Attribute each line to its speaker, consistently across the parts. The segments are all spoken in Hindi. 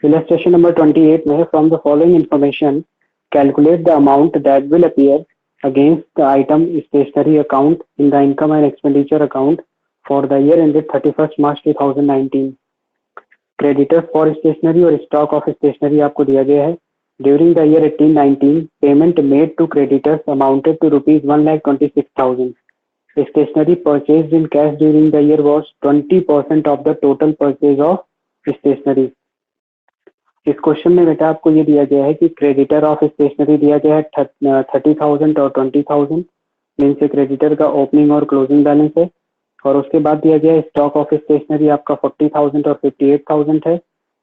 Speaker 1: Illustration number 28 में from the following information calculate the amount that will appear against the item stationery account in the income and expenditure account for the year ended 31st March 2019. Creditors for stationery और stock of stationery आपको दिया गया है. During the year 1819, payment made to creditors amounted to rupees 1,26,000. Stationery purchased in cash during the year was 20% of the total purchase of stationery. इस क्वेश्चन में बेटा आपको ये दिया गया है कि क्रेडिटर ऑफ स्टेशनरी दिया गया है 30,000 और 20,000 मीन से क्रेडिटर का ओपनिंग और क्लोजिंग बैलेंस है. और उसके बाद दिया गया है स्टॉक ऑफ स्टेशनरी आपका 40,000 और 58,000 है.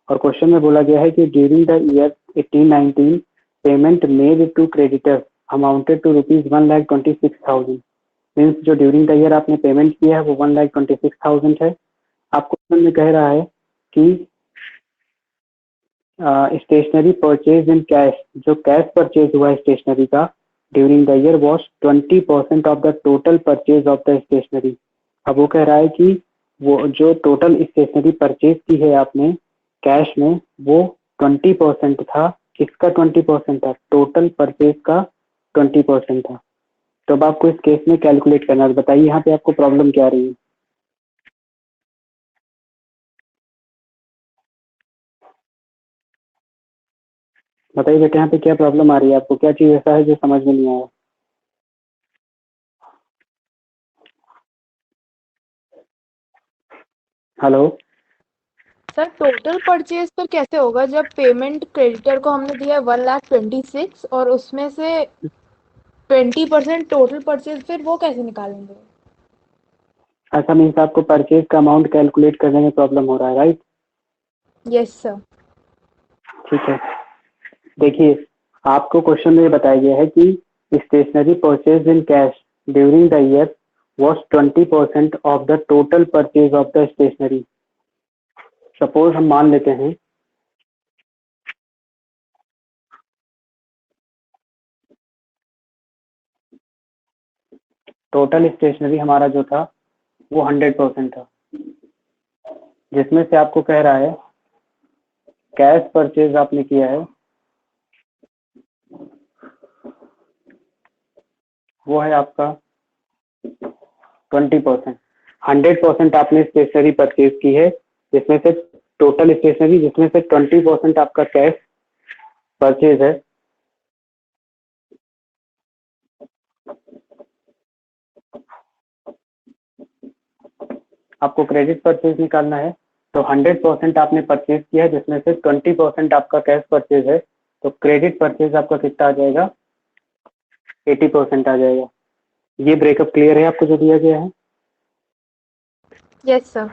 Speaker 1: और क्वेश्चन में बोला गया है कि during the year 1819 payment made to creditor amounted to rupees 1,26,000. Means जो ड्यूरिंग द ईयर आपने पेमेंट किया है वो 1,26,000 है. आप क्वेश्चन में कह रहा है कि स्टेशनरी परचेज इन कैश, जो कैश परचेज हुआ है स्टेशनरी का during the year was 20% of the total purchase of the stationery. अब वो कह रहा है कि वो जो टोटल स्टेशनरी परचेज की है आपने कैश में वो 20% था. किसका 20% था? टोटल परचेज का 20% था. तो अब आपको इस केस में कैलकुलेट करना है. बताइए यहाँ पे आपको प्रॉब्लम क्या आ रही है. बताइए बेटा यहाँ पे क्या प्रॉब्लम आ रही है आपको, क्या चीज ऐसा है जो समझ में नहीं आया. हेलो
Speaker 2: सर टोटल परचेज तो कैसे होगा जब पेमेंट क्रेडिटर को हमने दिया है 1,26,000 और उसमें से 20% टोटल परचेज, फिर वो कैसे निकालेंगे?
Speaker 1: ऐसा मीन्स आपको परचेज का अमाउंट कैलकुलेट करने में प्रॉब्लम हो रहा है, राइट?
Speaker 2: Yes sir.
Speaker 1: ठीक है, देखिए आपको क्वेश्चन में बताया गया है कि stationery purchase in cash during the year was 20% of the total purchase of the stationery. Suppose हम मान लेते हैं टोटल स्टेशनरी हमारा जो था वो 100% था, जिसमें से आपको कह रहा है कैश परचेज आपने किया है वो है आपका 20%. 100% आपने स्टेशनरी परचेज की है जिसमें से टोटल स्टेशनरी जिसमें से 20% आपका कैश परचेज है. आपको क्रेडिट परचेज निकालना है तो 100% आपने परचेज किया है जिसमें से 20% आपका कैश परचेज है. तो क्रेडिट परचेज आपका कितना आ जाएगा? 80% आ जाएगा. ये ब्रेकअप क्लियर है आपको जो दिया गया है?
Speaker 2: Yes sir.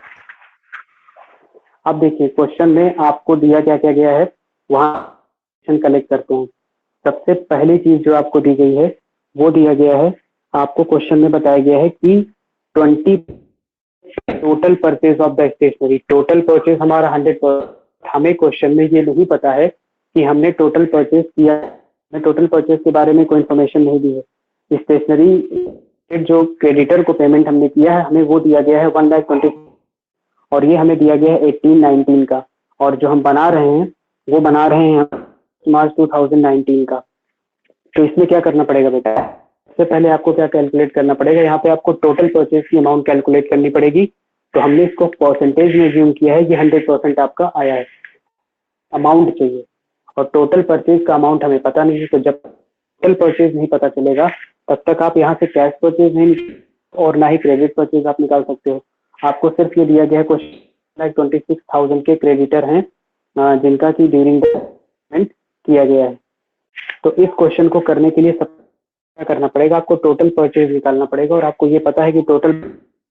Speaker 1: अब देखिए क्वेश्चन में आपको दिया क्या क्या गया है, वहां कलेक्ट करते हैं. सबसे पहली चीज जो आपको दी गई है वो दिया गया है, आपको क्वेश्चन में बताया गया है कि 20 total purchase of the stationery. Total purchase हमारा 100%. हमें क्वेश्चन में ये नहीं पता है कि हमने टोटल परचेज किया है. टोटल परचेज के बारे में कोई इन्फॉर्मेशन नहीं दी है. स्टेशनरी जो क्रेडिटर को पेमेंट हमने किया है हमें वो दिया गया है 1,20,000 और ये हमें दिया गया है 1819 का. और जो हम बना रहे हैं वो बना रहे हैं मार्च 2019 का. तो इसमें क्या करना पड़ेगा बेटा? सबसे पहले आपको क्या कैलकुलेट करना पड़ेगा, यहाँ पे आपको टोटल परचेज की अमाउंट कैलकुलेट करनी पड़ेगी. तो हमने इसको परसेंटेज में ज्यूम किया है कि 100% आपका आया है. अमाउंट चाहिए और टोटल परचेज का अमाउंट हमें पता नहीं है. तो जब टोटल परचेज नहीं पता चलेगा तब तक आप यहाँ से कैश परचेज नहीं और ना ही क्रेडिट परचेज आप निकाल सकते हो. आपको सिर्फ ये दिया गया है क्वेश्चन 26,000 के क्रेडिटर हैं जिनका की ड्यूरिंग पेमेंट किया गया है. तो इस क्वेश्चन को करने के लिए सब क्या करना पड़ेगा, आपको टोटल परचेज निकालना पड़ेगा. और आपको ये पता है कि टोटल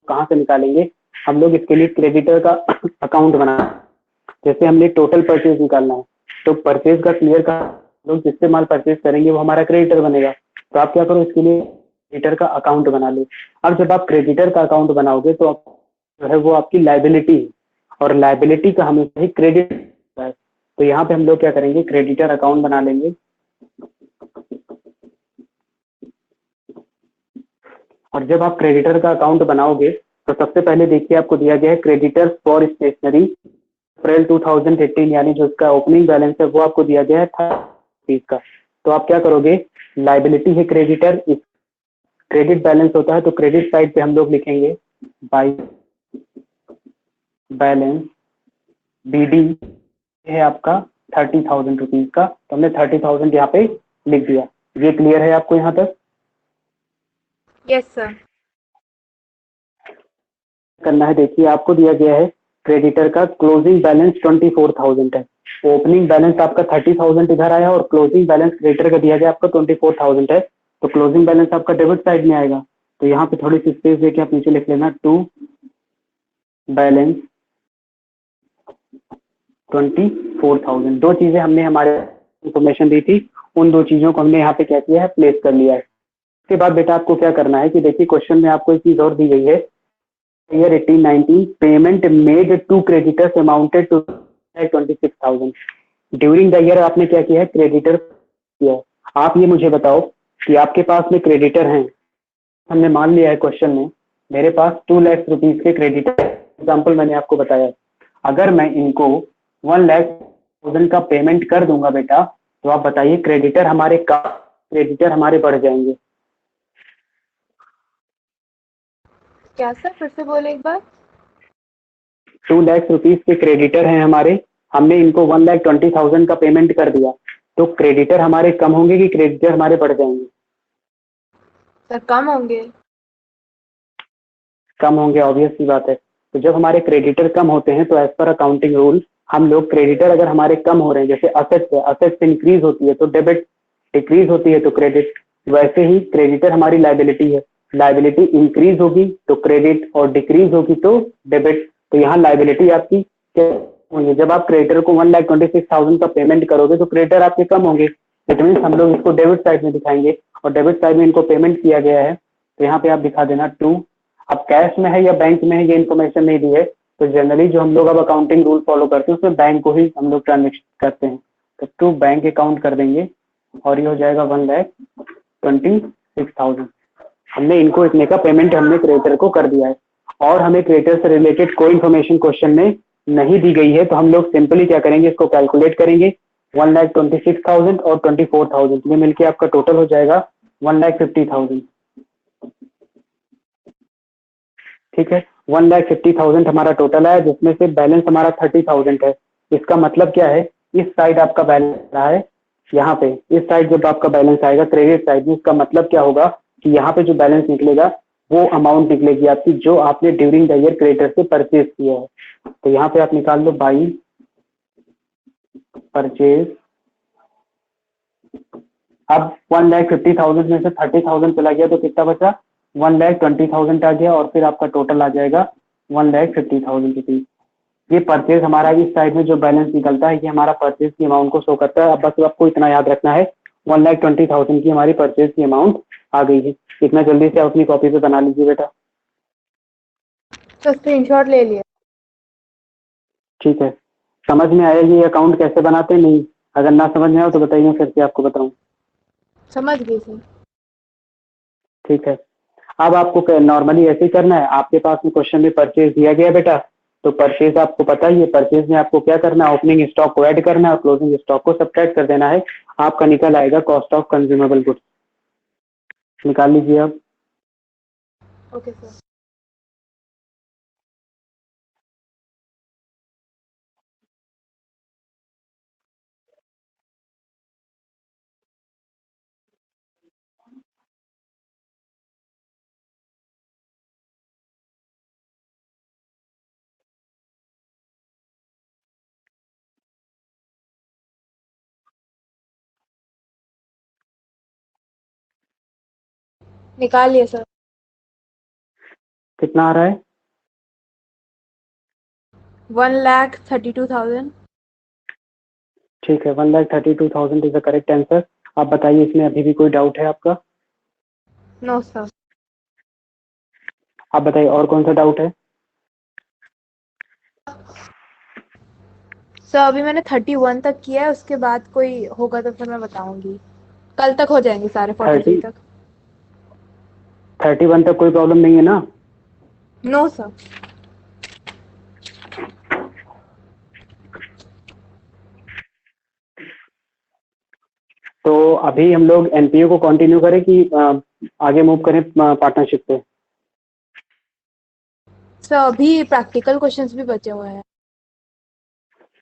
Speaker 1: कहाँ से निकालेंगे, हम लोग इसके लिए क्रेडिटर का अकाउंट बना. जैसे हमने टोटल परचेज निकालना है तो परचेज का क्लियर का लोग जिससे माल परचेज करेंगे वो हमारा क्रेडिटर बनेगा. तो आप क्या करो, इसके लिए क्रेडिटर का अकाउंट बना लो. अब जब आप क्रेडिटर का अकाउंट बनाओगे तो जो है वो आपकी लाइबिलिटी है और लाइबिलिटी का हमेशा ही क्रेडिट है. तो यहाँ पे हम लोग क्या करेंगे, क्रेडिटर अकाउंट बना लेंगे. और जब आप क्रेडिटर का अकाउंट बनाओगे तो सबसे पहले देखिए आपको दिया गया है क्रेडिटर फॉर स्टेशनरी अप्रैल 2018 यानी जो इसका ओपनिंग बैलेंस है वो आपको दिया गया है 30 का। तो आप क्या करोगे, लाइबिलिटी है क्रेडिटर, क्रेडिट बैलेंस होता है तो क्रेडिट साइड पे हम लोग लिखेंगे बाई बैलेंस BD है आपका 30,000 रुपीज का, तो हमने 30,000 यहाँ पे लिख दिया। ये क्लियर है आपको यहाँ तक?
Speaker 2: Yes sir.
Speaker 1: करना है, देखिए आपको दिया गया है क्रेडिटर का क्लोजिंग बैलेंस 24,000 है, ओपनिंग बैलेंस आपका 30,000 इधर आया और क्लोजिंग बैलेंस क्रेडिटर का दिया गया आपका 24,000 है, तो क्लोजिंग बैलेंस आपका डेबिट साइड में आएगा। तो यहाँ पे थोड़ी सी स्पेस देके आप नीचे लिख लेना टू बैलेंस 24,000। दो चीजें हमने हमारे इंफॉर्मेशन दी थी, उन दो चीजों को हमने यहाँ पे क्या किया है, प्लेस कर लिया है। उसके बाद बेटा आपको क्या करना है कि देखिए क्वेश्चन में आपको एक चीज और दी गई है, year 1819 payment made to creditors amounted to 26,000 during the year. आपने क्या किया है, क्रेडिटर किया है। आप ये मुझे बताओ कि आपके पास में क्रेडिटर हैं, हमने मान लिया है क्वेश्चन में मेरे पास 2 लाख रुपीज के क्रेडिटर, एग्जाम्पल मैंने आपको बताया, अगर मैं इनको 1,00,000 का पेमेंट कर दूंगा बेटा, तो आप बताइए क्रेडिटर हमारे बढ़ जाएंगे।
Speaker 2: क्या सर, फिर से बोले एक बार।
Speaker 1: 2 लाख रुपीज के क्रेडिटर हैं हमारे, हमने इनको 1,20,000 का पेमेंट कर दिया, तो क्रेडिटर हमारे कम होंगे कि क्रेडिटर हमारे बढ़ जाएंगे?
Speaker 2: सर कम होंगे।
Speaker 1: कम होंगे, ऑब्वियस सी बात है। तो जब हमारे क्रेडिटर कम होते हैं तो एज पर अकाउंटिंग रूल हम लोग क्रेडिटर अगर हमारे कम हो रहे हैं, जैसे असेट्स इंक्रीज होती है तो डेबिट, डिक्रीज होती है तो क्रेडिट, वैसे ही क्रेडिटर हमारी लाइबिलिटी है, लाइबिलिटी इंक्रीज होगी तो क्रेडिट और डिक्रीज होगी तो डेबिट। तो यहाँ लाइबिलिटी आपकी क्या होंगे, जब आप क्रेडिटर को 1,26,000 का पेमेंट करोगे तो क्रेडिटर आपके कम होंगे, इट मीन हम लोग इसको डेबिट साइड में दिखाएंगे, और डेबिट साइड में इनको पेमेंट किया गया है तो यहाँ पे आप दिखा देना टू। अब कैश में है या बैंक में है ये इन्फॉर्मेशन नहीं दी है, तो जनरली जो हम लोग अब अकाउंटिंग रूल फॉलो करते हैं उसमें बैंक को ही हम लोग ट्रांजेक्शन करते हैं, तो टू बैंक अकाउंट कर देंगे और ये हो जाएगा 1,26,000। हमने इनको इतने का पेमेंट हमने क्रेडिटर को कर दिया है, और हमें क्रेडिटर से रिलेटेड कोई इन्फॉर्मेशन क्वेश्चन में नहीं दी गई है, तो हम लोग सिंपली क्या करेंगे, इसको कैलकुलेट करेंगे 1,26,000 और 24,000 ये मिलके आपका टोटल हो जाएगा 1,50,000। ठीक है, 1,50,000 हमारा टोटल है, जिसमें से बैलेंस हमारा 30,000 है। इसका मतलब क्या है, इस साइड आपका बैलेंस रहा है, यहाँ पे इस साइड जब आपका बैलेंस आएगा क्रेडिट साइड में, इसका मतलब क्या होगा कि यहाँ पे जो बैलेंस निकलेगा वो अमाउंट निकलेगी आपकी जो आपने ड्यूरिंग द ईयर क्रेडिटर से परचेज किया है। तो यहाँ पे आप निकाल लो बाई परचेज। अब 1,50,000 में से 30,000 चला गया तो कितना बचा, 1,20,000 आ गया, और फिर आपका टोटल आ जाएगा 1,50,000 रुपीज। ये परचेज हमारा इस साइड में जो बैलेंस निकलता है ये हमारा परचेज की अमाउंट को शो करता है। अब बस आपको इतना याद रखना है 1,20,000 की हमारी परचेज की अमाउंट आ गई है। इतना जल्दी से आप अपनी कॉपी पे बना लीजिए बेटा।
Speaker 2: तो स्क्रीनशॉट ले लिया।
Speaker 1: ठीक है, समझ में आया ये अकाउंट कैसे बनाते हैं? नहीं, अगर ना समझ में आए तो बताइए, फिर से आपको बताऊं।
Speaker 2: समझ गई सर।
Speaker 1: ठीक है, अब आपको नॉर्मली ऐसे ही करना है। आपके पास में क्वेश्चन में परचेज दिया गया बेटा, तो परचेज आपको पता ही है, परचेज में आपको क्या करना है, ओपनिंग स्टॉक को ऐड करना है और क्लोजिंग स्टॉक को सब्ट्रैक्ट कर देना है। आपका निकल आएगा कॉस्ट ऑफ कंज्यूमेबल गुड्स। निकाल लीजिए अब।
Speaker 2: Okay sir. निकाल लिया सर।
Speaker 1: कितना आ रहा है?
Speaker 2: 1,32,000।
Speaker 1: ठीक है, 1,32,000 इज द करेक्ट आंसर। आप बताइए इसमें अभी भी कोई डाउट है आपका?
Speaker 2: No sir.
Speaker 1: आप बताइए और कौन सा डाउट है?
Speaker 2: सर अभी मैंने 31 तक किया है, उसके बाद कोई होगा तो फिर मैं बताऊंगी। कल तक हो जाएंगे सारे 43 तक।
Speaker 1: 31 तक कोई प्रॉब्लम नहीं है ना?
Speaker 2: No sir.
Speaker 1: अभी हम लोग एनपीओ को कंटिन्यू करें कि आगे मूव करें पार्टनरशिप पे?
Speaker 2: सर अभी प्रैक्टिकल क्वेश्चंस भी बचे हुए हैं।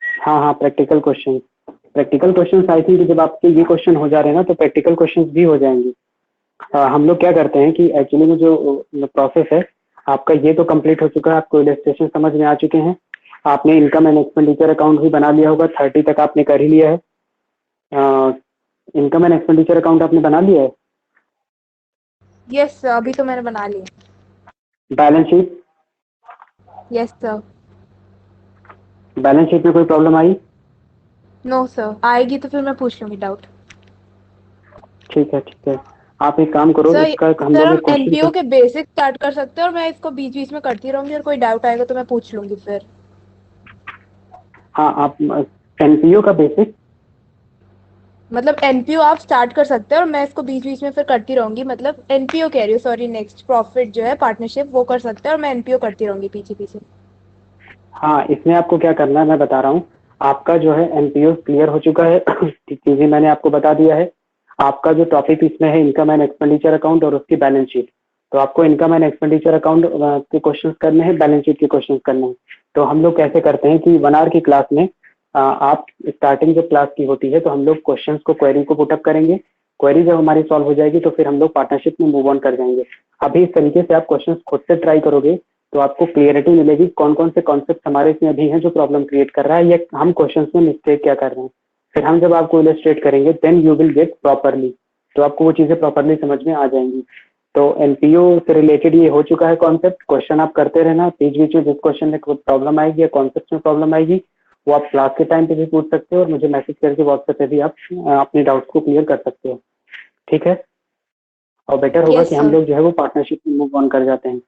Speaker 1: हाँ हाँ, प्रैक्टिकल क्वेश्चन आई थिंक जब आपके ये क्वेश्चन हो जा रहे हैं ना तो प्रैक्टिकल क्वेश्चन भी हो जाएंगे। हम लोग क्या करते हैं कि एक्चुअली में जो प्रोसेस है आपका ये तो कंप्लीट हो चुका है, आपको इलस्ट्रेशन समझ में आ चुके हैं, आपने इनकम एंड एक्सपेंडिचर अकाउंट भी बना लिया होगा, 30 तक आपने कर ही लिया है। इनकम एंड एक्सपेंडिचर अकाउंट आपने बना लिया है?
Speaker 2: यस सर, अभी तो मैंने बना लिया।
Speaker 1: Balance sheet?
Speaker 2: Yes sir.
Speaker 1: Balance sheet में कोई प्रॉब्लम आई?
Speaker 2: नो सर, आएगी तो फिर मैं पूछ लूंगी डाउट।
Speaker 1: ठीक है ठीक है, आप एक काम करो,
Speaker 2: सर
Speaker 1: इसका हम
Speaker 2: सर
Speaker 1: लोग
Speaker 2: हम
Speaker 1: एक क्वेश्चन
Speaker 2: एनपीओ के बेसिक स्टार्ट कर सकते हैं और मैं इसको बीच बीच में करती रहूंगी और कोई डाउट आएगा तो मैं पूछ लूंगी फिर।
Speaker 1: हाँ आप एनपीओ का बेसिक?
Speaker 2: मतलब एनपीओ आप स्टार्ट कर सकते हैं और मैं इसको बीच बीच में फिर करती रहूंगी, मतलब एनपीओ कह रही हूँ, सॉरी, नेक्स्ट प्रॉफिट जो है पार्टनरशिप वो कर सकते हैं और मैं एनपीओ करती रहूंगी पीछे पीछे।
Speaker 1: हाँ, इसमें आपको क्या करना है मैं बता रहा हूँ। आपका जो है एनपीओ क्लियर हो चुका है चीजें मैंने आपको बता दिया है। आपका जो टॉपिक इसमें है इनकम एंड एक्सपेंडिचर अकाउंट और उसकी बैलेंस शीट, तो आपको इनकम एंड एक्सपेंडिचर अकाउंट के क्वेश्चंस करने हैं, बैलेंस शीट के क्वेश्चंस करने हैं। तो हम लोग कैसे करते हैं कि 1 आवर की क्लास में आप स्टार्टिंग जब क्लास की होती है तो हम लोग क्वेश्चंस को, क्वेरी को पुटअप करेंगे। क्वेरी जब हमारी सॉल्व हो जाएगी तो फिर हम लोग पार्टनरशिप में मूव ऑन कर जाएंगे। अभी इस तरीके से आप क्वेश्चंस खुद से ट्राई करोगे तो आपको क्लियरिटी मिलेगी कौन कौन से कॉन्सेप्ट हमारे इसमें अभी हैं जो प्रॉब्लम क्रिएट कर रहा है, या हम क्वेश्चंस में मिस्टेक क्या कर रहे हैं। फिर हम जब आपको इलस्ट्रेट करेंगे then you will get properly, तो आपको वो चीज़ें प्रॉपरली समझ में आ जाएंगी। तो एनपीओ से रिलेटेड ये हो चुका है कॉन्सेप्ट। क्वेश्चन आप करते रहना, बीच बीच में जिस क्वेश्चन में प्रॉब्लम आएगी या कॉन्सेप्ट में प्रॉब्लम आएगी वो आप क्लास के टाइम पे भी पूछ सकते हो और मुझे मैसेज करके व्हाट्सएप पे भी आप अपने डाउट्स को क्लियर कर सकते हो। ठीक है, और बेटर होगा
Speaker 2: यस
Speaker 1: कि हम
Speaker 2: सर।
Speaker 1: लोग जो है वो पार्टनरशिप में मूव ऑन कर जाते हैं,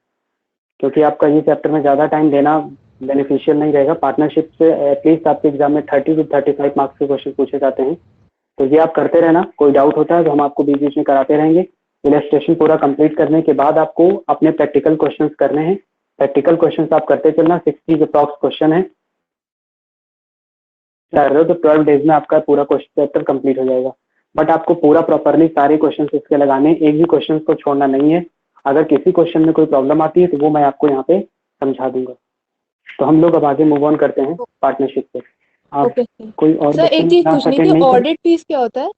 Speaker 1: क्योंकि आपका ये चैप्टर में ज़्यादा टाइम देना बेनिफिशियल नहीं रहेगा। पार्टनरशिप से एटलीस्ट आपके एग्जाम में 30 to 35 मार्क्स के क्वेश्चन पूछे जाते हैं। तो ये आप करते रहना, कोई डाउट होता है तो हम आपको बीच बीच में कराते रहेंगे। इलस्ट्रेशन पूरा कंप्लीट करने के बाद आपको अपने प्रैक्टिकल क्वेश्चंस करने हैं। प्रैक्टिकल क्वेश्चंस आप करते चलना, 60 अप्रॉक्स क्वेश्चन है, कर रहे हो तो 12 डेज में आपका पूरा क्वेश्चन चैप्टर कंप्लीट हो जाएगा। बट आपको पूरा प्रॉपरली सारे क्वेश्चन इसके लगाने, एक भी क्वेश्चन को छोड़ना नहीं है। अगर किसी क्वेश्चन में कोई प्रॉब्लम आती है तो वो मैं आपको यहाँ पे समझा दूंगा। तो हम लोग अब आगे मूव ऑन करते हैं पार्टनरशिप पे। आप
Speaker 2: ओके सर।
Speaker 1: कोई और
Speaker 2: सर
Speaker 1: बच्चे
Speaker 2: एक
Speaker 1: ने
Speaker 2: चीज
Speaker 1: क्लास
Speaker 2: पूछनी थी,
Speaker 1: अटेंड नहीं करी?
Speaker 2: ऑडिट फीस क्या होता है?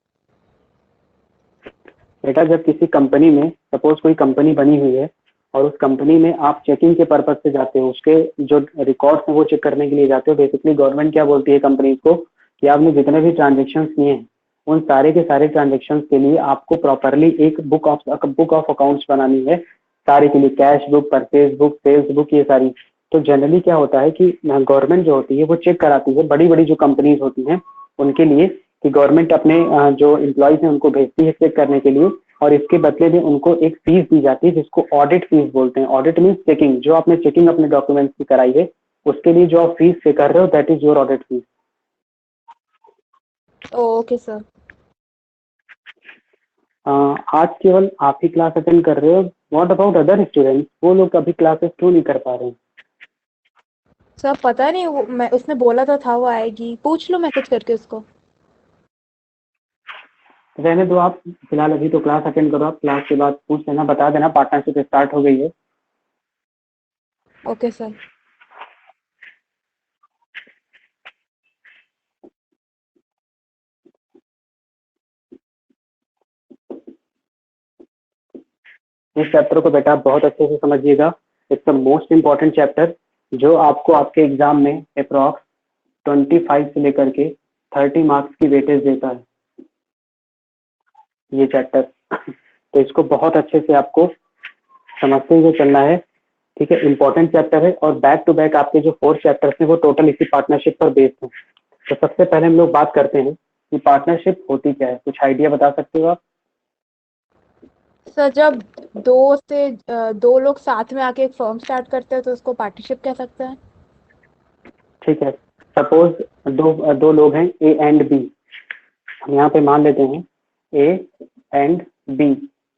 Speaker 1: बेटा जब किसी कंपनी में, सपोज कोई कंपनी बनी हुई है और उस कंपनी में आप चेकिंग के पर्पज से जाते हो, उसके जो रिकॉर्ड्स हैं वो चेक करने के लिए जाते हो। बेसिकली गवर्नमेंट क्या बोलती है कंपनी को कि आपने जितने भी ट्रांजेक्शन किए हैं उन सारे के सारे ट्रांजेक्शन के लिए आपको प्रॉपरली एक बुक ऑफ अकाउंट्स बनानी है, सारे के लिए, cash book, purchase book, sales book, ये सारी। तो जनरली क्या होता है कि गवर्नमेंट जो होती है वो चेक कराती है, बड़ी बड़ी जो कंपनीज होती हैं उनके लिए, कि गवर्नमेंट अपने जो एम्प्लॉयज हैं उनको भेजती है चेक करने के लिए, और इसके बदले में उनको एक फीस दी जाती है जिसको ऑडिट फीस बोलते हैं। ऑडिट मीन्स चेकिंग, जो आपने चेकिंग अपने डॉक्यूमेंट्स की कराई है उसके लिए जो आप फीस पे कर रहे हो that is your audit fees.
Speaker 2: Okay sir.
Speaker 1: आज केवल आप ही क्लास अटेंड कर रहे हो, व्हाट अबाउट अदर स्टूडेंट्स? वो लोग अभी क्लासेस क्यों नहीं कर पा रहे हैं?
Speaker 2: सर पता नहीं, वो मैं, उसने बोला तो था वो आएगी, पूछ लो मैसेज करके उसको।
Speaker 1: रहने दो आप फिलहाल, अभी तो क्लास अटेंड करो। आप क्लास के बाद पूछ लेना, बता देना पार्टनरशिप स्टार्ट हो गई है।
Speaker 2: Okay sir.
Speaker 1: इस चैप्टर को बेटा आप बहुत अच्छे से समझिएगा। It's the most important chapter जो आपको आपके एग्जाम में अप्रॉक्स 25 से लेकर के 30 मार्क्स की वेटेज देता है ये चैप्टर। तो इसको बहुत अच्छे से आपको समझते हुए चलना है। ठीक है, इंपॉर्टेंट चैप्टर है और बैक टू बैक आपके जो 4 चैप्टर्स हैं वो टोटल इसी पार्टनरशिप पर बेस्ड हैं। तो सबसे पहले हम लोग बात करते हैं कि पार्टनरशिप होती क्या है। कुछ आइडिया बता सकते हो आप?
Speaker 2: सर जब दो लोग साथ में आके एक फर्म स्टार्ट करते हैं तो उसको पार्टनरशिप कह सकते हैं।
Speaker 1: ठीक है, सपोज दो लोग हैं ए एंड बी। हम यहाँ पे मान लेते हैं ए एंड बी,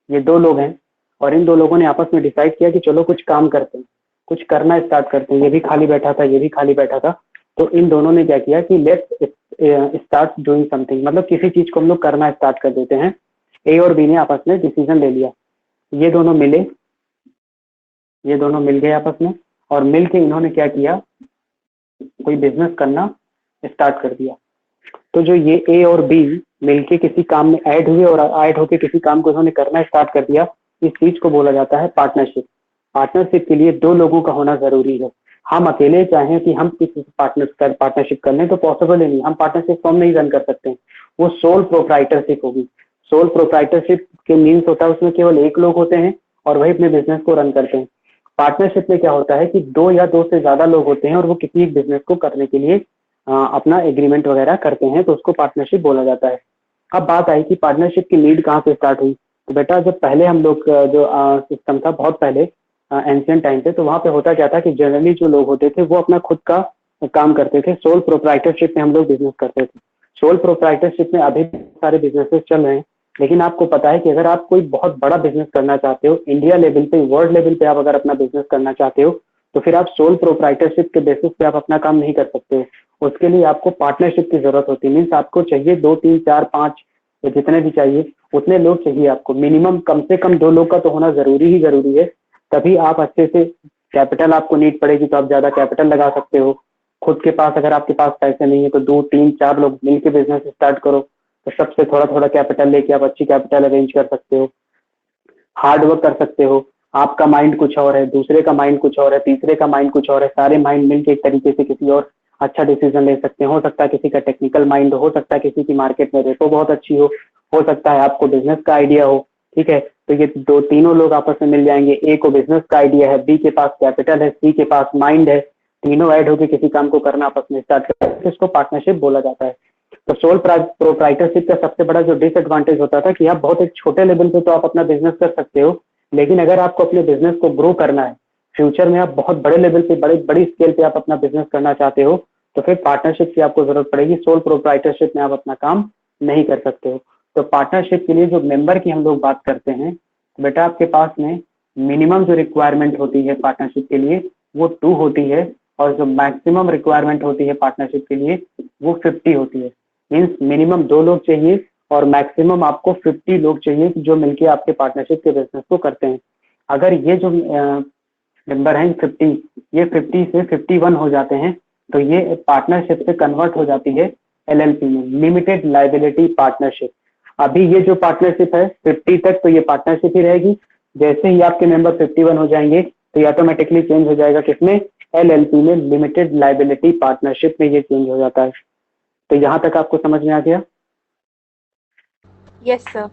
Speaker 1: ये 2 लोग हैं और इन 2 लोगों ने आपस में डिसाइड किया कि चलो कुछ काम करते हैं, कुछ करना स्टार्ट करते हैं। ये भी खाली बैठा था, ये भी खाली बैठा था, तो इन दोनों ने क्या किया कि लेट्स स्टार्ट डूइंग समथिंग, मतलब किसी चीज को हम लोग करना स्टार्ट कर देते हैं। ए और बी ने आपस में डिसीजन ले लिया, ये दोनों मिले, ये दोनों मिल गए आपस में, और मिल के इन्होंने क्या किया, कोई बिजनेस करना स्टार्ट कर दिया। तो जो ये ए और बी मिलके किसी काम में ऐड हुए और ऐड होके किसी काम को इन्होंने करना स्टार्ट कर दिया, इस चीज को बोला जाता है पार्टनरशिप। पार्टनरशिप के लिए दो लोगों का होना जरूरी है। हम अकेले चाहें कि हम किसी पार्टनरशिप कर लें तो पॉसिबल ही नहीं, हम पार्टनरशिप फॉर्म नहीं रन कर सकते। वो सोल प्रोप्राइटरशिप होगी। सोल प्रोप्राइटरशिप के मीन्स होता है उसमें केवल एक लोग होते हैं और वही अपने बिजनेस को रन करते हैं। पार्टनरशिप में क्या होता है कि दो या दो से ज्यादा लोग होते हैं और वो किसी एक बिजनेस को करने के लिए अपना एग्रीमेंट वगैरह करते हैं, तो उसको पार्टनरशिप बोला जाता है। अब बात आई कि पार्टनरशिप की नीड कहाँ से स्टार्ट हुई। तो बेटा जब पहले हम लोग जो सिस्टम था बहुत पहले एंशियंट टाइम पे, तो वहाँ पे होता क्या था कि जनरली जो लोग होते थे वो अपना खुद का काम करते थे। सोल प्रोप्राइटरशिप में हम लोग बिजनेस करते थे। सोल प्रोप्राइटरशिप में अभी सारे बिजनेसेस चल रहे हैं, लेकिन आपको पता है कि अगर आप कोई बहुत बड़ा बिजनेस करना चाहते हो, इंडिया लेवल पे, वर्ल्ड लेवल पे आप अगर अपना बिजनेस करना चाहते हो, तो फिर आप सोल प्रोप्राइटरशिप के बेसिस पे आप अपना काम नहीं कर सकते हो। उसके लिए आपको पार्टनरशिप की जरूरत होती है। मीन्स आपको चाहिए 2 3 4 5 या जितने भी चाहिए उतने लोग चाहिए आपको। मिनिमम कम से कम 2 लोग का तो होना जरूरी ही जरूरी है, तभी आप अच्छे से, कैपिटल आपको नीड पड़ेगी तो आप ज्यादा कैपिटल लगा सकते हो। खुद के पास अगर आपके पास पैसे नहीं है तो 2 3 4 लोग मिलकर बिजनेस स्टार्ट करो, तो सबसे थोड़ा थोड़ा कैपिटल लेके आप अच्छी कैपिटल अरेंज कर सकते हो, हार्ड वर्क कर सकते हो। आपका माइंड कुछ और है, दूसरे का माइंड कुछ और है, तीसरे का माइंड कुछ और है, सारे माइंड मिलकर एक तरीके से किसी और अच्छा डिसीजन ले सकते हैं। हो सकता है किसी का टेक्निकल माइंड हो सकता है किसी की मार्केट में रेपो बहुत अच्छी हो सकता है आपको बिजनेस का आइडिया हो। ठीक है, तो ये दो तीनों लोग आपस में मिल जाएंगे। ए को बिजनेस का आइडिया है, बी के पास कैपिटल है, सी के पास माइंड है, तीनों ऐड होकर किसी काम को करना आपस में स्टार्ट करते हैं, इसको पार्टनरशिप बोला जाता है। तो सोल प्रोप्राइटरशिप का सबसे बड़ा जो डिसएडवांटेज होता था कि आप बहुत एक छोटे लेवल पे तो आप अपना बिजनेस कर सकते हो, लेकिन अगर आपको अपने बिजनेस को ग्रो करना है, फ्यूचर में आप बहुत बड़े लेवल पे, बड़ी स्केल पे आप अपना बिजनेस करना चाहते हो, तो फिर पार्टनरशिप की आपको जरूरत पड़ेगी। सोल प्रोप्राइटरशिप में आप अपना काम नहीं कर सकते हो। तो पार्टनरशिप के लिए जो मेंबर की हम लोग बात करते हैं, तो बेटा आपके पास में मिनिमम जो रिक्वायरमेंट होती है पार्टनरशिप के लिए वो 2 होती है, और जो मैक्सिमम रिक्वायरमेंट होती है पार्टनरशिप के लिए वो 50 होती है। मीन्स मिनिमम 2 लोग चाहिए और मैक्सिमम आपको 50 लोग चाहिए जो मिलके आपके पार्टनरशिप के बिजनेस को करते हैं। अगर ये जो मेंबर हैं 50, ये 50 से 51 हो जाते हैं तो ये पार्टनरशिप से कन्वर्ट हो जाती है एलएलपी में, लिमिटेड लाइबिलिटी पार्टनरशिप। अभी ये जो पार्टनरशिप है 50 तक तो ये पार्टनरशिप ही रहेगी। जैसे ही आपके मेंबर 51 हो जाएंगे तो ये ऑटोमेटिकली चेंज हो जाएगा किसमें, एलएलपी में, लिमिटेड लाइबिलिटी पार्टनरशिप में ये चेंज हो जाता है। तो यहाँ तक आपको समझ में आ गया?
Speaker 2: Yes sir.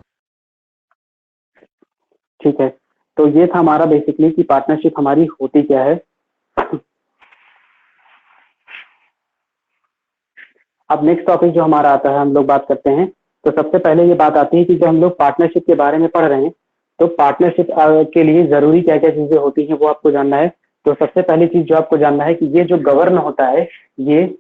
Speaker 1: ठीक है, तो ये था हमारा बेसिकली कि पार्टनरशिप हमारी होती क्या है। अब नेक्स्ट टॉपिक जो हमारा आता है हम लोग बात करते हैं, तो सबसे पहले ये बात आती है कि जब हम लोग पार्टनरशिप के बारे में पढ़ रहे हैं तो पार्टनरशिप के लिए जरूरी क्या क्या चीजें होती हैं वो आपको जानना है। तो सबसे पहली चीज जो आपको जानना है कि ये जो गवर्न होता है, ये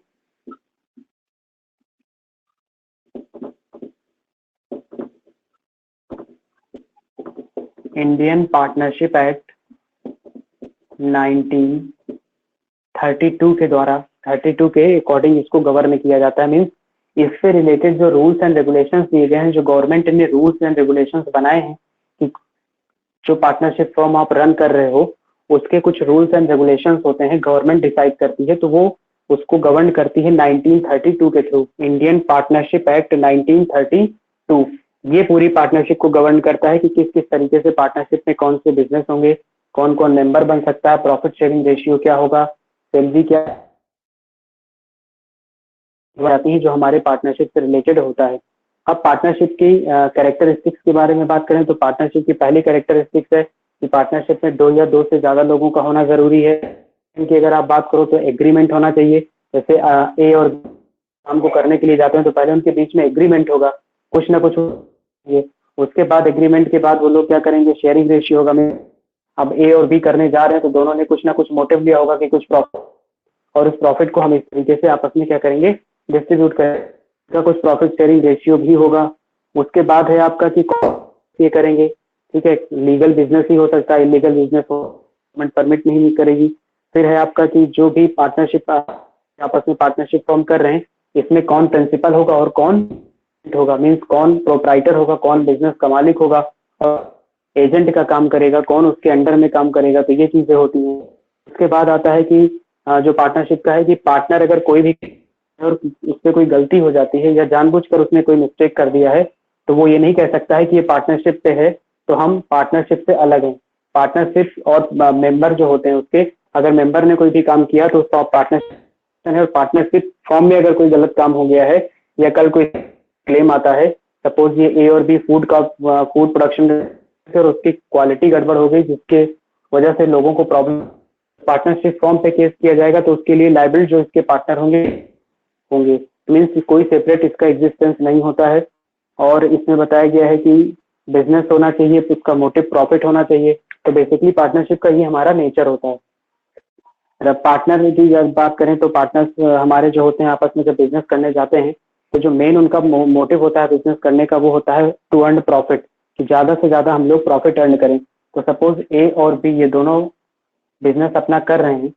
Speaker 1: इंडियन पार्टनरशिप एक्ट 1932 के द्वारा, 32 के अकॉर्डिंग इसको गवर्न किया जाता है। मीन्स इससे रिलेटेड जो रूल्स एंड रेगुलेशंस दिए गए हैं, जो गवर्नमेंट ने रूल्स एंड रेगुलेशंस बनाए हैं कि जो पार्टनरशिप फॉर्म आप रन कर रहे हो उसके कुछ रूल्स एंड रेगुलेशंस होते हैं, गवर्नमेंट डिसाइड करती है, तो वो उसको गवर्न करती है 1932 के थ्रू। इंडियन पार्टनरशिप एक्ट 1932 ये पूरी पार्टनरशिप को गवर्न करता है कि किस किस तरीके से पार्टनरशिप में कौन से बिजनेस होंगे, कौन कौन मेंबर बन सकता है, प्रॉफिट शेयरिंग रेशियो क्या होगा, सैलरी क्या जाती है जो हमारे पार्टनरशिप से रिलेटेड होता है। अब पार्टनरशिप की कैरेक्टरिस्टिक्स के बारे में बात करें तो पार्टनरशिप की पहली कैरेक्टरिस्टिक्स है कि पार्टनरशिप में 2 या 2 से ज्यादा लोगों का होना जरूरी है। इनकी अगर आप बात करो तो एग्रीमेंट होना चाहिए। जैसे ए और काम को करने के लिए जाते हैं तो पहले उनके बीच में एग्रीमेंट होगा, कुछ ना कुछ ये, उसके बाद एग्रीमेंट के बाद वो लोग क्या करेंगे, शेयरिंग रेशियो होगा। में अब ए और बी करने जा रहे हैं तो दोनों ने कुछ ना कुछ मोटिव लिया होगा कि कुछ प्रॉफिट, और उस प्रॉफिट को हम इस तरीके से आपस में क्या करेंगे, डिस्ट्रीब्यूट करेंगे। कुछ प्रॉफिट शेयरिंग रेशियो भी होगा। उसके बाद है आपका कि ये करेंगे, ठीक है, लीगल बिजनेस ही हो सकता है, इलीगल बिजनेस हो, गवर्नमेंट परमिट नहीं करेगी। फिर है आपका कि जो भी पार्टनरशिप आपस में पार्टनरशिप फॉर्म कर रहे हैं, इसमें कौन प्रिंसिपल होगा और कौन होगा, मीन्स कौन प्रोप्राइटर होगा, कौन बिजनेस का मालिक होगा और एजेंट का काम करेगा, कौन उसके अंडर में काम करेगा। तो ये चीजें होती हैं। उसके बाद आता है कि जो पार्टनरशिप का है कि पार्टनर अगर कोई भी और उससे कोई गलती हो जाती है या जानबूझकर उसने कोई मिस्टेक कर दिया है, तो वो ये नहीं कह सकता है कि ये पार्टनरशिप पे है तो हम पार्टनरशिप से अलग हैं। पार्टनरशिप और मेंबर जो होते हैं उसके, अगर मेंबर ने कोई भी काम किया तो उसका पार्टनरशिप है, और पार्टनरशिप फॉर्म में अगर कोई गलत काम हो गया है या कल कोई क्लेम आता है, सपोज ये ए और बी फूड प्रोडक्शन और उसकी क्वालिटी गड़बड़ हो गई जिसके वजह से लोगों को प्रॉब्लम, पार्टनरशिप फॉर्म पे केस किया जाएगा तो उसके लिए लायबिल जो इसके पार्टनर होंगे मीन्स कोई सेपरेट इसका एग्जिस्टेंस नहीं होता है। और इसमें बताया गया है कि बिजनेस होना चाहिए, इसका मोटिव प्रॉफिट होना चाहिए। तो बेसिकली पार्टनरशिप का ये हमारा नेचर होता है। जब पार्टनर की जब बात करें तो पार्टनर्स हमारे जो होते हैं आपस में जब बिजनेस करने जाते हैं तो जो मेन उनका मोटिव होता है बिजनेस करने का वो होता है टू अर्न प्रॉफिट, कि ज्यादा से ज्यादा हम लोग प्रॉफिट अर्न करें। तो सपोज ए और बी ये दोनों बिजनेस अपना कर रहे हैं,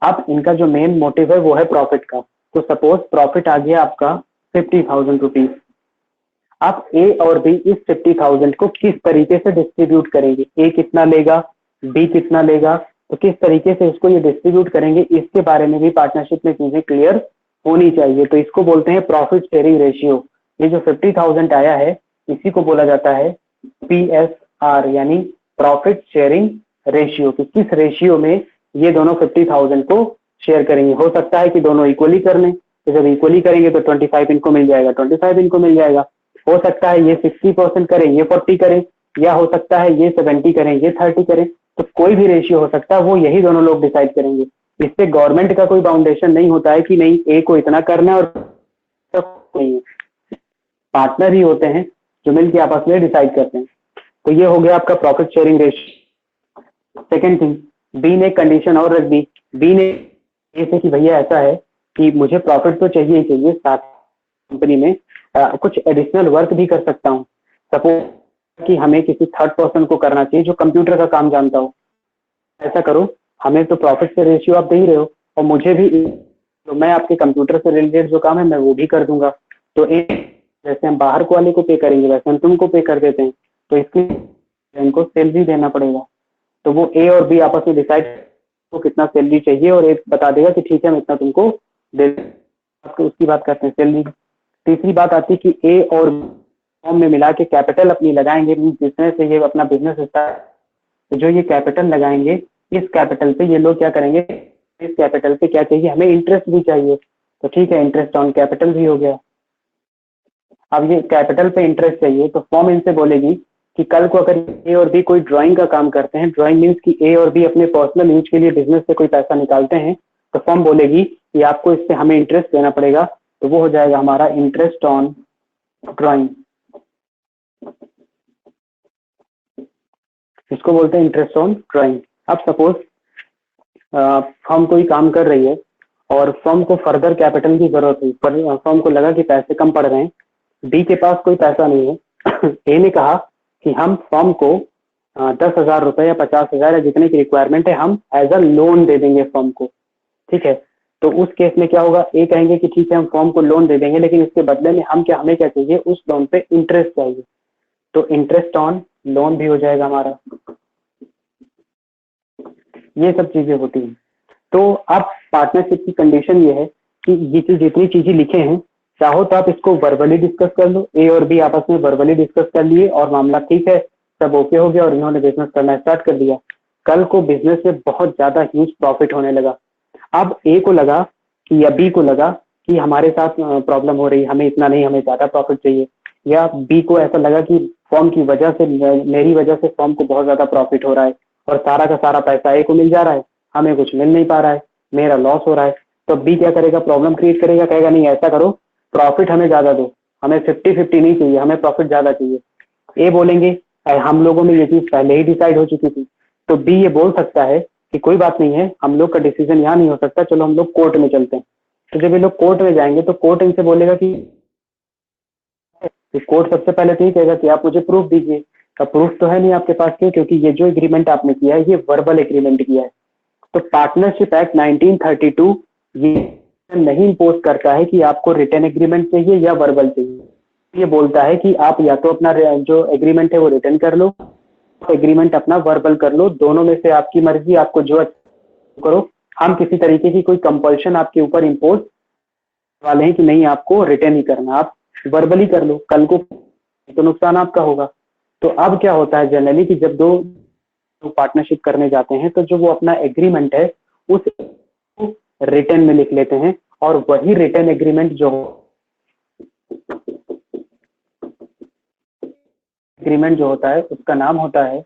Speaker 1: अब इनका जो मेन मोटिव है वो है प्रॉफिट का। तो सपोज प्रॉफिट आ गया आपका 50,000 रुपीज। अब ए और बी इस 50,000 को किस तरीके से डिस्ट्रीब्यूट करेंगे, ए कितना लेगा, बी कितना लेगा, तो किस तरीके से इसको ये डिस्ट्रीब्यूट करेंगे, इसके बारे में भी पार्टनरशिप में चीजें क्लियर होनी चाहिए। तो इसको बोलते हैं प्रॉफिट शेयरिंग रेशियो। ये जो 50,000 आया है इसी को बोला जाता है PSR यानी प्रॉफिट शेयरिंग रेशियो, कि किस रेशियो में ये दोनों 50,000 को शेयर करेंगे। हो सकता है कि दोनों इक्वली कर लें, तो जब इक्वली करेंगे तो 25 इनको मिल जाएगा, 25 इनको मिल जाएगा। हो सकता है ये 60% करें, ये 40 करें, या हो सकता है ये 70 करें, ये 30 करें। तो कोई भी रेशियो हो सकता है, वो यही दोनों लोग डिसाइड करेंगे। इससे गवर्नमेंट का कोई बाउंडेशन नहीं होता है कि नहीं ए को इतना करना है और नहीं है। पार्टनर ही होते हैं जो मिलकर आपस में डिसाइड करते हैं। तो ये हो गया आपका profit sharing ratio. Second thing, B ने कंडीशन और रख दी। बी ने ऐसे कि भैया ऐसा है कि मुझे प्रॉफिट तो चाहिए ही चाहिए, साथ कंपनी में कुछ एडिशनल वर्क भी कर सकता हूँ। सपोज कि हमें किसी थर्ड पर्सन को करना चाहिए जो कंप्यूटर का काम जानता हो। ऐसा करो, हमें तो प्रॉफिट से रेशियो आप दे ही रहे हो और मुझे भी, तो मैं आपके कंप्यूटर से रिलेटेड जो काम है मैं वो भी कर दूंगा। तो जैसे हम बाहर को वाले को पे करेंगे वैसे हम तुमको पे कर देते हैं, तो इसके इनको सैलरी देना पड़ेगा। तो वो ए और बी आपस में डिसाइड को कितना सैलरी चाहिए और एक बता देगा कि ठीक है हम इतना तुमको दे, उसकी बात करते हैं सैलरी। तीसरी बात आती है कि ए और फॉर्म में मिला के कैपिटल अपनी लगाएंगे, जिसमें से ये अपना बिजनेस स्टार्ट, तो जो ये कैपिटल लगाएंगे इस कैपिटल पे ये लोग क्या करेंगे, इस कैपिटल पे क्या चाहिए, हमें इंटरेस्ट भी चाहिए। तो ठीक है, इंटरेस्ट ऑन कैपिटल भी हो गया। अब ये कैपिटल पे इंटरेस्ट चाहिए तो फॉर्म इनसे बोलेगी कि कल को अगर ए और बी कोई ड्राइंग का काम करते हैं, ड्राइंग मीन्स कि ए और बी अपने पर्सनल यूज के लिए बिजनेस से कोई पैसा निकालते हैं, तो फॉर्म बोलेगी कि आपको इससे हमें इंटरेस्ट देना पड़ेगा। तो वो हो जाएगा हमारा इंटरेस्ट ऑन ड्राइंग, इसको बोलते हैं इंटरेस्ट ऑन ड्राइंग। अब सपोज फर्म कोई काम कर रही है और फर्म को फर्दर कैपिटल की जरूरत हुई, पर फर्म को लगा कि पैसे कम पड़ रहे हैं, बी के पास कोई पैसा नहीं है। ए ने कहा कि हम फर्म को 10,000 रुपए या 50,000 या जितने की रिक्वायरमेंट है हम एज अ लोन दे देंगे फर्म को। ठीक है, तो उस केस में क्या होगा, ए कहेंगे कि ठीक है हम फर्म को लोन दे देंगे, लेकिन इसके बदले में हमें क्या चाहिए, उस लोन पे इंटरेस्ट चाहिए। तो इंटरेस्ट ऑन लोन भी हो जाएगा हमारा। ये सब चीजें होती हैं। तो अब पार्टनरशिप की कंडीशन ये है कि ये जितनी चीजें लिखे हैं, चाहो तो आप इसको वर्बली डिस्कस कर लो, ए और बी आपस में वर्बली डिस्कस कर लिए और मामला ठीक है, सब ओके हो गया और इन्होंने बिजनेस करना स्टार्ट कर दिया। कल को बिजनेस में बहुत ज्यादा ह्यूज प्रॉफिट होने लगा। अब ए को लगा कि या बी को लगा कि हमारे साथ प्रॉब्लम हो रही है, हमें इतना नहीं, हमें ज्यादा प्रॉफिट चाहिए, या बी को ऐसा लगा कि फॉर्म की वजह से, मेरी वजह से फॉर्म को बहुत ज्यादा प्रॉफिट हो रहा है और सारा का सारा पैसा ए को मिल जा रहा है, हमें कुछ मिल नहीं पा रहा है, मेरा लॉस हो रहा है। तो बी क्या करेगा, प्रॉब्लम क्रिएट करेगा, कहेगा नहीं ऐसा करो, प्रॉफिट हमें ज्यादा दो, हमें 50-50 नहीं चाहिए, हमें प्रॉफिट ज्यादा चाहिए। ए बोलेंगे हम लोगों में ये चीज पहले ही डिसाइड हो चुकी थी। तो बी ये बोल सकता है कि कोई बात नहीं है, हम लोग का डिसीजन यहाँ नहीं हो सकता, चलो हम लोग कोर्ट में चलते हैं। तो जब ये लोग कोर्ट में जाएंगे तो कोर्ट इनसे बोलेगा कि कोर्ट सबसे पहले तो ये कहेगा कि आप मुझे प्रूफ दीजिए। तो प्रूफ तो है नहीं आपके पास, क्योंकि ये जो एग्रीमेंट आपने किया है ये वर्बल एग्रीमेंट किया है। तो पार्टनरशिप एक्ट 1932 ये नहीं इम्पोज करता है कि आपको रिटर्न एग्रीमेंट चाहिए या वर्बल चाहिए। ये बोलता है कि आप या तो अपना जो एग्रीमेंट है वो रिटर्न कर लो, एग्रीमेंट अपना वर्बल कर लो, दोनों में से आपकी मर्जी, आपको जो अच्छा करो। हम किसी तरीके की कोई कंपल्शन आपके ऊपर इम्पोज वाले हैं कि नहीं आपको रिटर्न ही करना, आप वर्बली कर लो, कल को तो नुकसान आपका होगा। तो अब क्या होता है जनरली कि जब दो पार्टनरशिप करने जाते हैं तो जो वो अपना एग्रीमेंट है उस रिटर्न में लिख लेते हैं, और वही रिटर्न एग्रीमेंट जो होता है उसका नाम होता है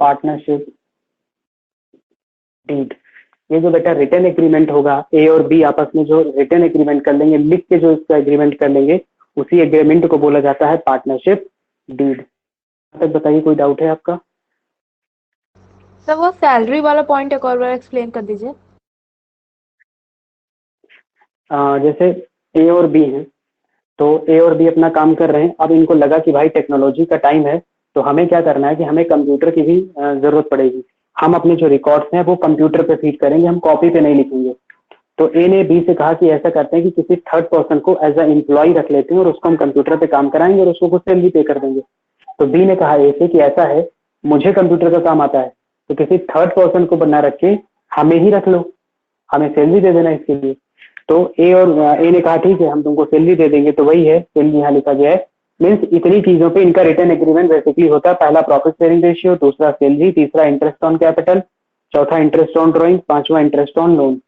Speaker 1: पार्टनरशिप डीड। ये जो बेटा रिटर्न एग्रीमेंट होगा, ए और बी आपस में जो रिटर्न एग्रीमेंट कर लेंगे, लिख के जो इसका एग्रीमेंट कर लेंगे, उसी एग्रीमेंट को बोला जाता है पार्टनरशिप डीड। तक बताइए, कोई डाउट है आपका?
Speaker 2: सर वो सैलरी वाला पॉइंट एक और बार एक्सप्लेन कर दीजिए।
Speaker 1: जैसे ए और बी हैं, तो ए और बी अपना काम कर रहे हैं। अब इनको लगा कि भाई टेक्नोलॉजी का टाइम है, तो हमें क्या करना है कि हमें कंप्यूटर की भी जरूरत पड़ेगी। हम अपने जो रिकॉर्ड्स हैं वो कंप्यूटर पे फीड करेंगे, हम कॉपी पे नहीं लिखेंगे। तो ए ने बी से कहा कि ऐसा करते हैं कि किसी थर्ड पर्सन को एज अ एम्प्लॉय रख लेते हैं और उसको हम कंप्यूटर पे काम कराएंगे और उसको कुछ सैलरी पे कर देंगे। तो बी ने कहा ए से कि ऐसा है, मुझे कंप्यूटर का काम आता है, तो किसी थर्ड पर्सन को बना रख के हमें ही रख लो, हमें सैलरी दे देना इसके लिए। तो ए ने कहा ठीक है, हम तुमको सैलरी दे देंगे। तो वही है, सैलरी यहाँ लिखा गया है। मीन्स इतनी चीजों पे इनका रिटर्न एग्रीमेंट बेसिकली होता है। पहला प्रॉफिट शेयरिंग रेशियो, दूसरा सैलरी, तीसरा इंटरेस्ट ऑन कैपिटल, चौथा इंटरेस्ट ऑन ड्रॉइंग, पांचवा इंटरेस्ट ऑन लोन।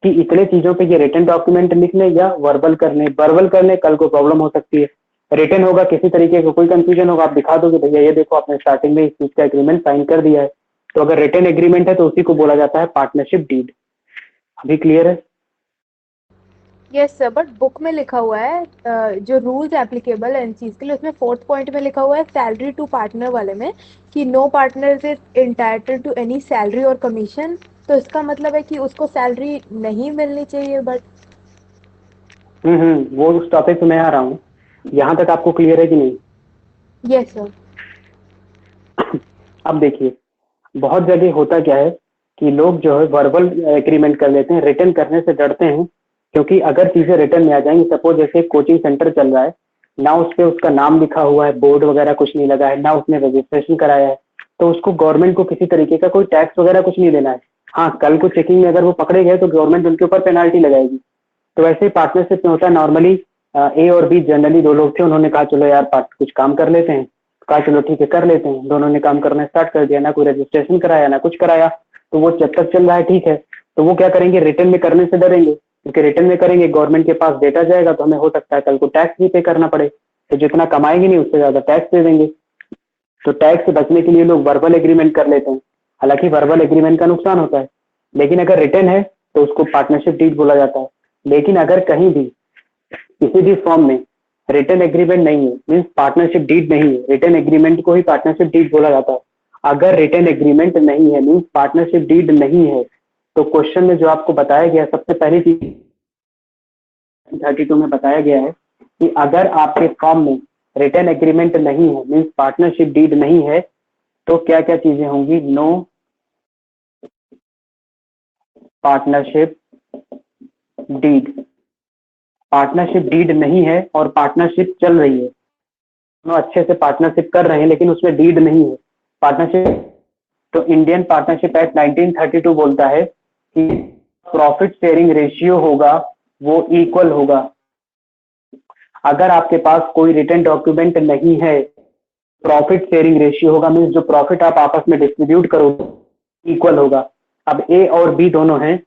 Speaker 1: कि इतने चीजों पे ये रिटर्न डॉक्यूमेंट लिखने या वर्बल करने, वर्बल करने कल को प्रॉब्लम हो सकती है। रिटर्न होगा, किसी तरीके का कोई कंफ्यूजन होगा, आप दिखा दोगे भैया ये देखो आपने स्टार्टिंग में इस चीज का एग्रीमेंट साइन कर दिया है। तो अगर रिटर्न एग्रीमेंट है तो उसी को बोला जाता है पार्टनरशिप डीड। अभी क्लियर है?
Speaker 2: यस सर, बट बुक में लिखा हुआ है जो रूल्स एप्लीकेबल है इन चीज के लिए, उसमें 4th पॉइंट में लिखा हुआ है सैलरी टू पार्टनर वाले में कि no partner is entitled to any salary और कमीशन। तो इसका मतलब है कि उसको सैलरी नहीं मिलनी चाहिए। बट
Speaker 1: वो उस टॉपिक पे मैं आ रहा हूँ। यहाँ तक आपको क्लियर है कि नहीं?
Speaker 2: Yes sir.
Speaker 1: अब देखिए, बहुत जगह होता क्या है कि लोग जो है वर्बल एग्रीमेंट कर लेते हैं, रिटर्न करने से डरते हैं। क्योंकि अगर चीजें रिटर्न में आ जाएंगी, सपोज जैसे कोचिंग सेंटर चल रहा है, ना उस पर उसका नाम लिखा हुआ है, बोर्ड वगैरह कुछ नहीं लगा है, ना उसने रजिस्ट्रेशन कराया है, तो उसको गवर्नमेंट को किसी तरीके का कोई टैक्स वगैरह कुछ नहीं देना है। हाँ, कल को चेकिंग में अगर वो पकड़े गए तो गवर्नमेंट उनके ऊपर पेनाल्टी लगाएगी। तो वैसे ही पार्टनरशिप में होता है नॉर्मली। ए और बी जनरली दो लोग थे, उन्होंने कहा चलो यार कुछ काम कर लेते हैं। कहा चलो ठीक है कर लेते हैं, दोनों ने काम करना स्टार्ट कर दिया, ना कोई रजिस्ट्रेशन कराया ना कुछ कराया। तो वो जब तक चल रहा है ठीक है। तो वो क्या करेंगे, रिटर्न में करने से डरेंगे, क्योंकि रिटर्न में करेंगे गवर्नमेंट के पास डेटा जाएगा तो हमें हो सकता है कल को टैक्स भी पे करना पड़े। तो जितना कमाएंगे नहीं उससे ज्यादा टैक्स दे देंगे। तो टैक्स से बचने के लिए लोग वर्बल एग्रीमेंट कर लेते हैं। हालांकि वर्बल एग्रीमेंट का नुकसान होता है, लेकिन अगर रिटर्न है तो उसको पार्टनरशिप डीड बोला जाता है। लेकिन अगर कहीं भी किसी भी फॉर्म में रिटर्न एग्रीमेंट नहीं है, मीन्स पार्टनरशिप डीड नहीं है, रिटर्न एग्रीमेंट को ही पार्टनरशिप डीड बोला जाता है। अगर रिटर्न एग्रीमेंट नहीं है, मीन्स पार्टनरशिप डीड नहीं है, तो क्वेश्चन में जो आपको बताया गया सबसे पहली चीज 32 में बताया गया है कि अगर आपके फॉर्म में रिटर्न एग्रीमेंट नहीं है, मीन्स पार्टनरशिप डीड नहीं है, तो क्या क्या चीजें होंगी? No partnership deed. Partnership deed नहीं है और पार्टनरशिप चल रही है, दोनों अच्छे से पार्टनरशिप कर रहे हैं, लेकिन उसमें डीड नहीं है पार्टनरशिप। तो इंडियन पार्टनरशिप एक्ट 1932 बोलता है कि प्रॉफिट शेयरिंग रेशियो होगा वो इक्वल होगा। अगर आपके पास कोई रिटर्न डॉक्यूमेंट नहीं है, प्रॉफिट शेयरिंग रेशियो होगा, मीन्स जो प्रॉफिट आप आपस में डिस्ट्रीब्यूट करोगे इक्वल होगा। अब ए और बी दोनों हैं,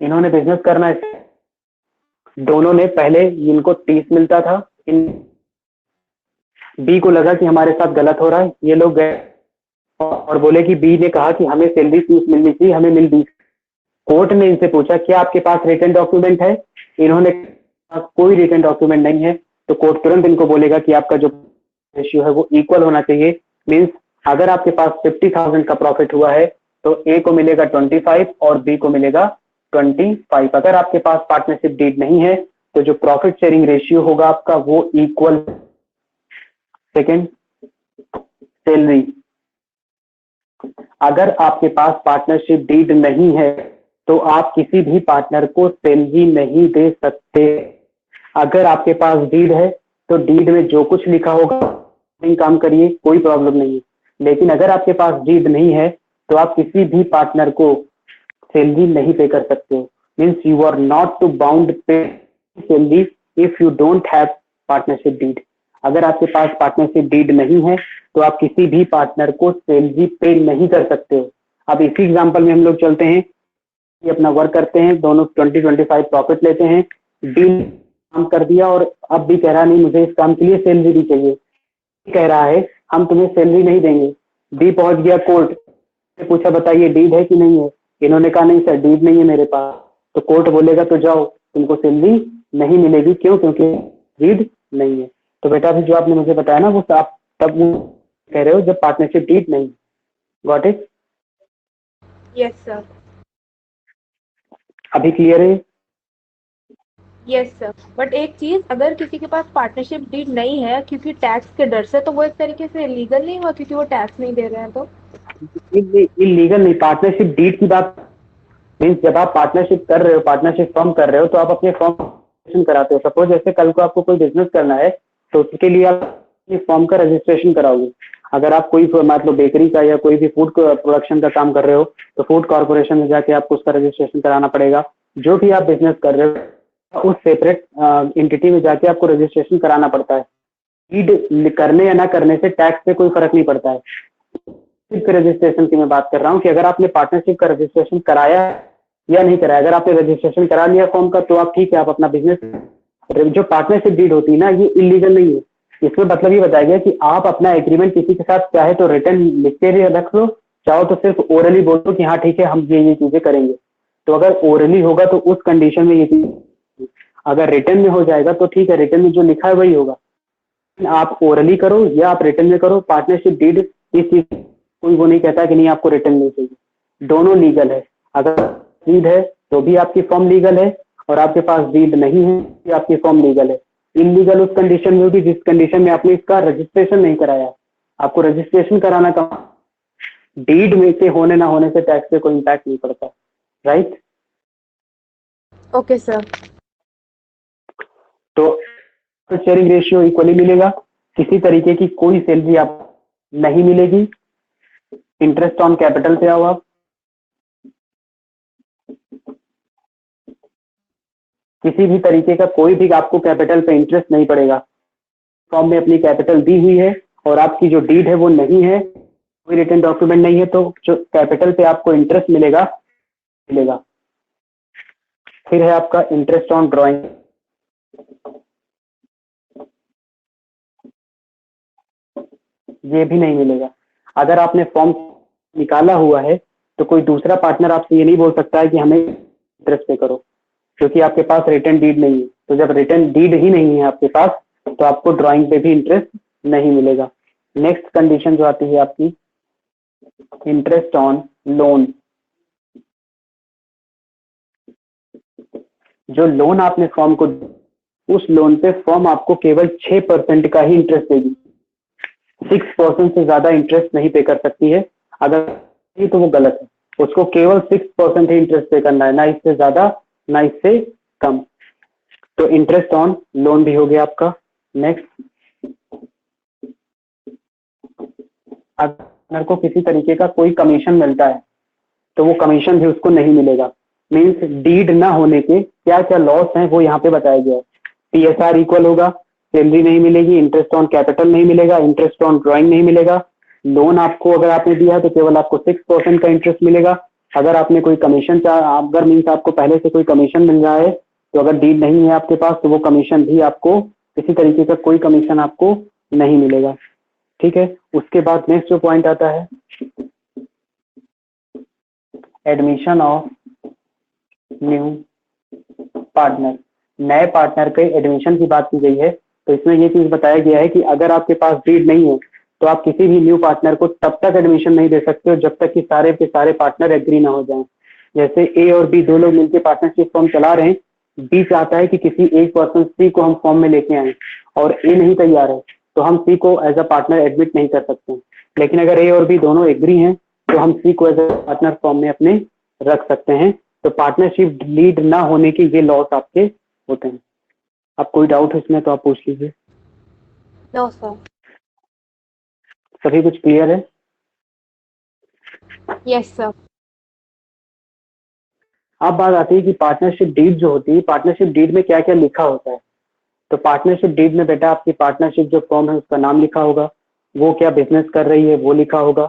Speaker 1: इन्होंने बिजनेस करना है, दोनों ने पहले इनको 30 मिलता था, इन बी को लगा कि हमारे साथ गलत हो रहा है, ये लोग गए और बोले कि बी ने कहा कि हमें सैलरी 30 मिलनी चाहिए, हमें मिल 20। कोर्ट ने इनसे पूछा क्या आपके पास रिटर्न डॉक्यूमेंट है? इन्होंने कोई रिटर्न डॉक्यूमेंट नहीं है। तो कोर्ट तुरंत इनको बोलेगा कि आपका जो रेशियो है वो इक्वल होना चाहिए। मीन्स अगर आपके पास 50,000 का प्रॉफिट हुआ है तो ए को मिलेगा 25 और बी को मिलेगा 25। अगर आपके पास पार्टनरशिप डीड नहीं है तो जो प्रॉफिट शेयरिंग रेशियो होगा आपका वो इक्वल। Second, salary. अगर आपके पास पार्टनरशिप डीड नहीं है तो आप किसी भी पार्टनर को सैलरी नहीं दे सकते। अगर आपके पास डीड है तो डीड में जो कुछ लिखा होगा काम करिए, कोई प्रॉब्लम नहीं है। लेकिन अगर आपके पास डीड नहीं है तो आप किसी भी पार्टनर को सैलरी नहीं पे कर सकते हो। Means you are not to bound pay salary if you don't have partnership deed. अगर आपके पास पार्टनरशिप डीड नहीं है तो आप किसी भी पार्टनर को सैलरी पे नहीं कर सकते हो। अब इसी एग्जांपल में हम लोग चलते हैं, ये अपना वर्क करते हैं, दोनों 20-25 प्रॉफिट लेते हैं, डील काम कर दिया और अब भी कह रहा नहीं मुझे इस काम के लिए सैलरी भी चाहिए, कह रहा है हम तुम्हें सैलरी नहीं देंगे। डी पहुंच गया कोर्ट, पूछा बताइए डीड है कि नहीं है, इन्होंने कहा नहीं सर डीड नहीं है मेरे पास। तो कोर्ट बोलेगा तो जाओ तुमको सैलरी नहीं मिलेगी, क्यों? क्योंकि डीड नहीं है। तो बेटा अभी जो आपने मुझे बताया ना वो आप तब वो कह रहे हो जब पार्टनरशिप डीड नहीं। Got it?
Speaker 2: Yes sir.
Speaker 1: अभी क्लियर है?
Speaker 2: यस सर, बट एक चीज, अगर किसी के पास पार्टनरशिप डीड नहीं है क्योंकि टैक्स के डर से, तो वो एक तरीके से इलीगल नहीं हुआ क्योंकि वो टैक्स नहीं दे रहे हैं तो?
Speaker 1: इलीगल नहीं, पार्टनरशिप डीड की बात मीन्स जब आप पार्टनरशिप कर रहे हो, पार्टनरशिप फॉर्म कर रहे हो तो आप अपने फॉर्म कराते हो। सपोज जैसे कल को आपको कोई बिजनेस करना है तो उसके लिए आप फॉर्म का रजिस्ट्रेशन कराओगे। अगर आप कोई मतलब बेकरी का या कोई भी फूड प्रोडक्शन का काम कर रहे हो तो फूड कॉर्पोरेशन में जाके आपको उसका रजिस्ट्रेशन कराना पड़ेगा। जो भी आप बिजनेस कर रहे हो उस सेपरेट एंटिटी में जाके आपको रजिस्ट्रेशन कराना पड़ता है। डीड करने या ना करने से टैक्स पे कोई फर्क नहीं पड़ता है। रजिस्ट्रेशन की मैं बात कर रहा हूँ कि अगर आपने पार्टनरशिप का रजिस्ट्रेशन कराया या नहीं कराया, अगर आपने रजिस्ट्रेशन करा लिया फॉर्म का तो आप ठीक है, आप अपना बिजनेस। जो पार्टनरशिप डीड होती है ना ये इलीगल नहीं है। इसमें मतलब ये बताया गया कि आप अपना एग्रीमेंट किसी के साथ चाहे तो रिटर्न लिख के भी रख लो, चाहो तो सिर्फ ओरली बोल दो कि हाँ ठीक है हम ये चीजें करेंगे। तो अगर ओरली होगा तो उस कंडीशन में ये चीज, अगर रिटर्न में हो जाएगा तो ठीक है, रिटर्न में जो लिखा है वही होगा। आप ओरली करो या आप रिटर्न में करो, पार्टनरशिप डीड इस चीज कोई वो नहीं कहता कि नहीं आपको रिटर्न नहीं चाहिए, दोनों लीगल है। अगर डीड है तो भी आपकी फॉर्म लीगल है और आपके पास डीड नहीं है तो आपकी फॉर्म लीगल है। इलीगल उस कंडीशन में होगी जिस कंडीशन में आपने इसका रजिस्ट्रेशन नहीं कराया। आपको रजिस्ट्रेशन कराना का डीड में से होने ना होने से टैक्स पे कोई इम्पैक्ट नहीं पड़ता। राइट?
Speaker 2: Okay sir.
Speaker 1: तो शेयरिंग रेशियो इक्वली मिलेगा, किसी तरीके की कोई सैलरी आप नहीं मिलेगी। इंटरेस्ट ऑन कैपिटल पे आओ आप, किसी भी तरीके का कोई भी आपको कैपिटल पे इंटरेस्ट नहीं पड़ेगा। फॉर्म में अपनी कैपिटल दी हुई है और आपकी जो डीड है वो नहीं है, कोई रिटर्न डॉक्यूमेंट नहीं है, तो जो कैपिटल पे आपको इंटरेस्ट मिलेगा मिलेगा। फिर है आपका इंटरेस्ट ऑन ड्रॉइंग। ये भी नहीं मिलेगा। अगर आपने फॉर्म निकाला हुआ है तो कोई दूसरा पार्टनर आपसे ये नहीं बोल सकता है कि हमें इंटरेस्ट पे करो, क्योंकि आपके पास रिटर्न डीड नहीं है। तो जब रिटर्न डीड ही नहीं है आपके पास तो आपको ड्राइंग पे भी इंटरेस्ट नहीं मिलेगा। नेक्स्ट कंडीशन जो आती है आपकी इंटरेस्ट ऑन लोन। जो लोन आपने फॉर्म को, उस लोन पे फॉर्म आपको केवल 6% का ही इंटरेस्ट देगी, 6% से ज्यादा इंटरेस्ट नहीं पे कर सकती है। अगर ये तो वो गलत है, उसको केवल 6% ही इंटरेस्ट पे करना है, ना इससे ज्यादा ना इससे कम। तो इंटरेस्ट ऑन लोन भी हो गया आपका। नेक्स्ट, अगर को किसी तरीके का कोई कमीशन मिलता है तो वो कमीशन भी उसको नहीं मिलेगा। मीन्स डीड ना होने के क्या क्या लॉस हैं वो यहाँ पे बताया गया है। पीएसआर इक्वल होगा, सैलरी नहीं मिलेगी, इंटरेस्ट ऑन कैपिटल नहीं मिलेगा, इंटरेस्ट ऑन ड्राइंग नहीं मिलेगा। लोन आपको अगर आपने दिया है तो केवल आपको 6% का इंटरेस्ट मिलेगा। अगर आपने कोई कमीशन अगर मीन्स आपको पहले से कोई कमीशन मिल रहा है तो अगर डीड नहीं है आपके पास तो वो कमीशन भी आपको, किसी तरीके का कोई कमीशन आपको नहीं मिलेगा। ठीक है, उसके बाद नेक्स्ट जो पॉइंट आता है एडमिशन ऑफ न्यू पार्टनर। नए पार्टनर के एडमिशन की बात की गई है। तो इसमें ये चीज बताया गया है कि अगर आपके पास डीड नहीं है तो आप किसी भी न्यू पार्टनर को तब तक एडमिशन नहीं दे सकते हो जब तक कि सारे के सारे पार्टनर एग्री ना हो जाएं। जैसे ए और बी दो लोग मिलकर पार्टनरशिप फॉर्म चला रहे हैं, बी चाहता है कि किसी एक पर्सन सी को हम फॉर्म में लेके आए और ए नहीं तैयार है, तो हम सी को एज अ पार्टनर एडमिट नहीं कर सकते। लेकिन अगर ए और बी दोनों एग्री हैं तो हम सी को एज अ पार्टनर फॉर्म में अपने रख सकते हैं। तो पार्टनरशिप लीड ना होने के ये लॉस आपके होते हैं। अब कोई डाउट है इसमें तो आप पूछ लीजिए।
Speaker 2: No sir.
Speaker 1: सभी कुछ क्लियर है?
Speaker 2: Yes sir.
Speaker 1: अब बात आती है कि पार्टनरशिप डीड जो होती है, पार्टनरशिप डीड में क्या क्या लिखा होता है। तो पार्टनरशिप डीड में बेटा आपकी पार्टनरशिप जो फॉर्म है उसका नाम लिखा होगा, वो क्या बिजनेस कर रही है वो लिखा होगा,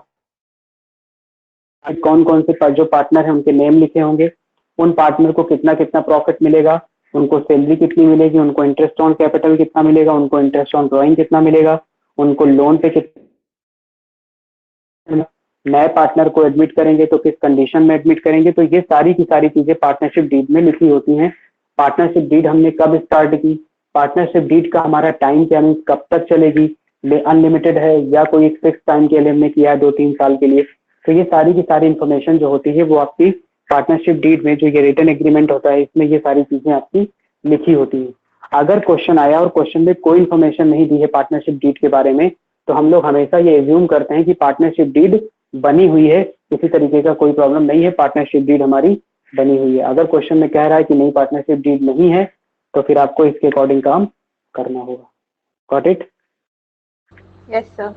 Speaker 1: कौन कौन से जो पार्टनर है उनके नेम लिखे होंगे, उन पार्टनर को कितना कितना प्रॉफिट मिलेगा, उनको सैलरी कितनी मिलेगी, उनको इंटरेस्ट ऑन कैपिटल कितना मिलेगा, उनको इंटरेस्ट ऑन ड्रॉइंग कितना मिलेगा, उनको लोन पे कितना, नए पार्टनर को एडमिट करेंगे तो किस कंडीशन में एडमिट करेंगे। तो ये सारी की सारी चीजें पार्टनरशिप डीड में लिखी होती हैं। पार्टनरशिप डीड हमने कब स्टार्ट की, पार्टनरशिप डीड का हमारा टाइम क्या मीन्स कब तक चलेगी, अनलिमिटेड है या कोई एक फिक्स टाइम के लिए हमने किया है 2-3 साल के लिए। तो ये सारी की सारी इंफॉर्मेशन जो होती है वो आपकी पार्टनरशिप डीड में जो ये रिटन एग्रीमेंट होता है इसमें ये सारी चीजें आपकी लिखी होती है। अगर क्वेश्चन आया और क्वेश्चन में कोई इन्फॉर्मेशन नहीं दी है पार्टनरशिप डीड के बारे में तो हम लोग हमेशा ये एज्यूम करते हैं कि पार्टनरशिप डीड बनी हुई है, किसी तरीके का कोई प्रॉब्लम नहीं है, पार्टनरशिप डीड हमारी बनी हुई है। अगर क्वेश्चन में कह रहा है कि नहीं पार्टनरशिप डीड नहीं है तो फिर आपको इसके अकॉर्डिंग काम करना होगा। Got it?
Speaker 2: Yes sir.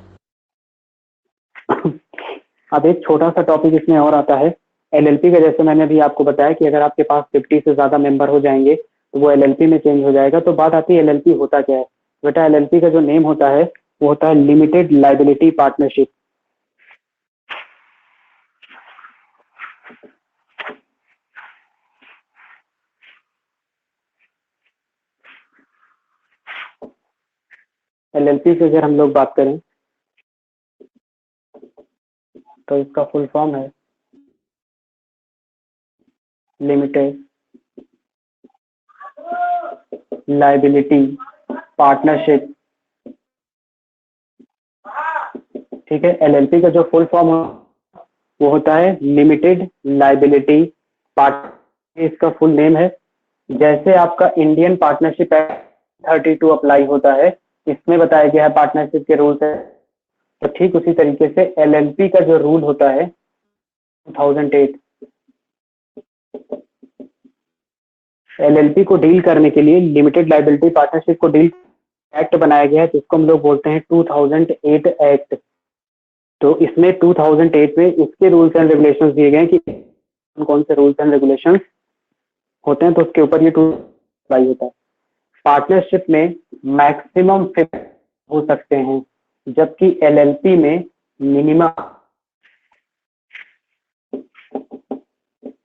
Speaker 1: अब एक छोटा सा टॉपिक इसमें और आता है एलएलपी का। जैसे मैंने अभी आपको बताया कि अगर आपके पास 50 से ज्यादा मेंबर हो जाएंगे तो वो एलएलपी में चेंज हो जाएगा। तो बात आती है एलएलपी होता क्या है। बेटा एलएलपी का जो नेम होता है वो होता है लिमिटेड लाइबिलिटी पार्टनरशिप। एलएलपी से अगर हम लोग बात करें तो इसका फुल फॉर्म है लिमिटेड लाइबिलिटी पार्टनरशिप। ठीक है, एलएलपी का जो फुल फॉर्म वो होता है लिमिटेड लाइबिलिटी पार्ट, इसका फुल नेम है। जैसे आपका इंडियन पार्टनरशिप एक्ट 32 अप्लाई होता है, इसमें बताया गया है पार्टनरशिप के रूल्स है, तो ठीक उसी तरीके से एलएलपी का जो रूल होता है 2008, एलएलपी को डील करने के लिए लिमिटेड लाइबिलिटी पार्टनरशिप को डील एक्ट बनाया गया है जिसको हम लोग बोलते हैं 2008 एक्ट। तो इसमें 2008 में इसके रूल्स एंड रेगुलेशंस दिए गए हैं कि कौन से रूल्स एंड रेगुलेशंस होते हैं, तो उसके ऊपर ये टू अप्लाई होता है। पार्टनरशिप में मैक्सिमम 50 हो सकते हैं जबकि एलएलपी में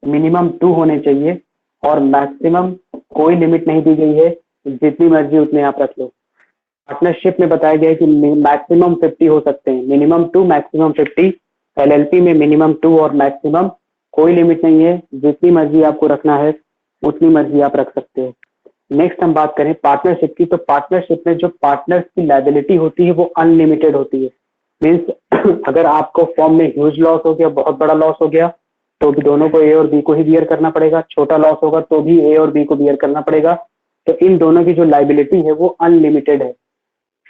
Speaker 1: मिनिमम 2 होने चाहिए और मैक्सिमम कोई लिमिट नहीं दी गई है, जितनी मर्जी उतने आप रख लो। पार्टनरशिप में बताया गया है कि मैक्सिमम 50 हो सकते हैं, मिनिमम 2 मैक्सिमम 50। एलएलपी में मिनिमम 2 और मैक्सिमम कोई लिमिट नहीं है, जितनी मर्जी आपको रखना है उतनी मर्जी आप रख सकते हो। नेक्स्ट हम बात करें पार्टनरशिप की, तो पार्टनरशिप में जो पार्टनर्स की लायबिलिटी होती है वो अनलिमिटेड होती है। मीन्स अगर आपको फॉर्म में ह्यूज लॉस हो गया, बहुत बड़ा लॉस हो गया, तो भी दोनों को ए और बी को ही बियर करना पड़ेगा। छोटा लॉस होगा तो भी ए और बी को बियर करना पड़ेगा। तो इन दोनों की जो लायबिलिटी है वो अनलिमिटेड है,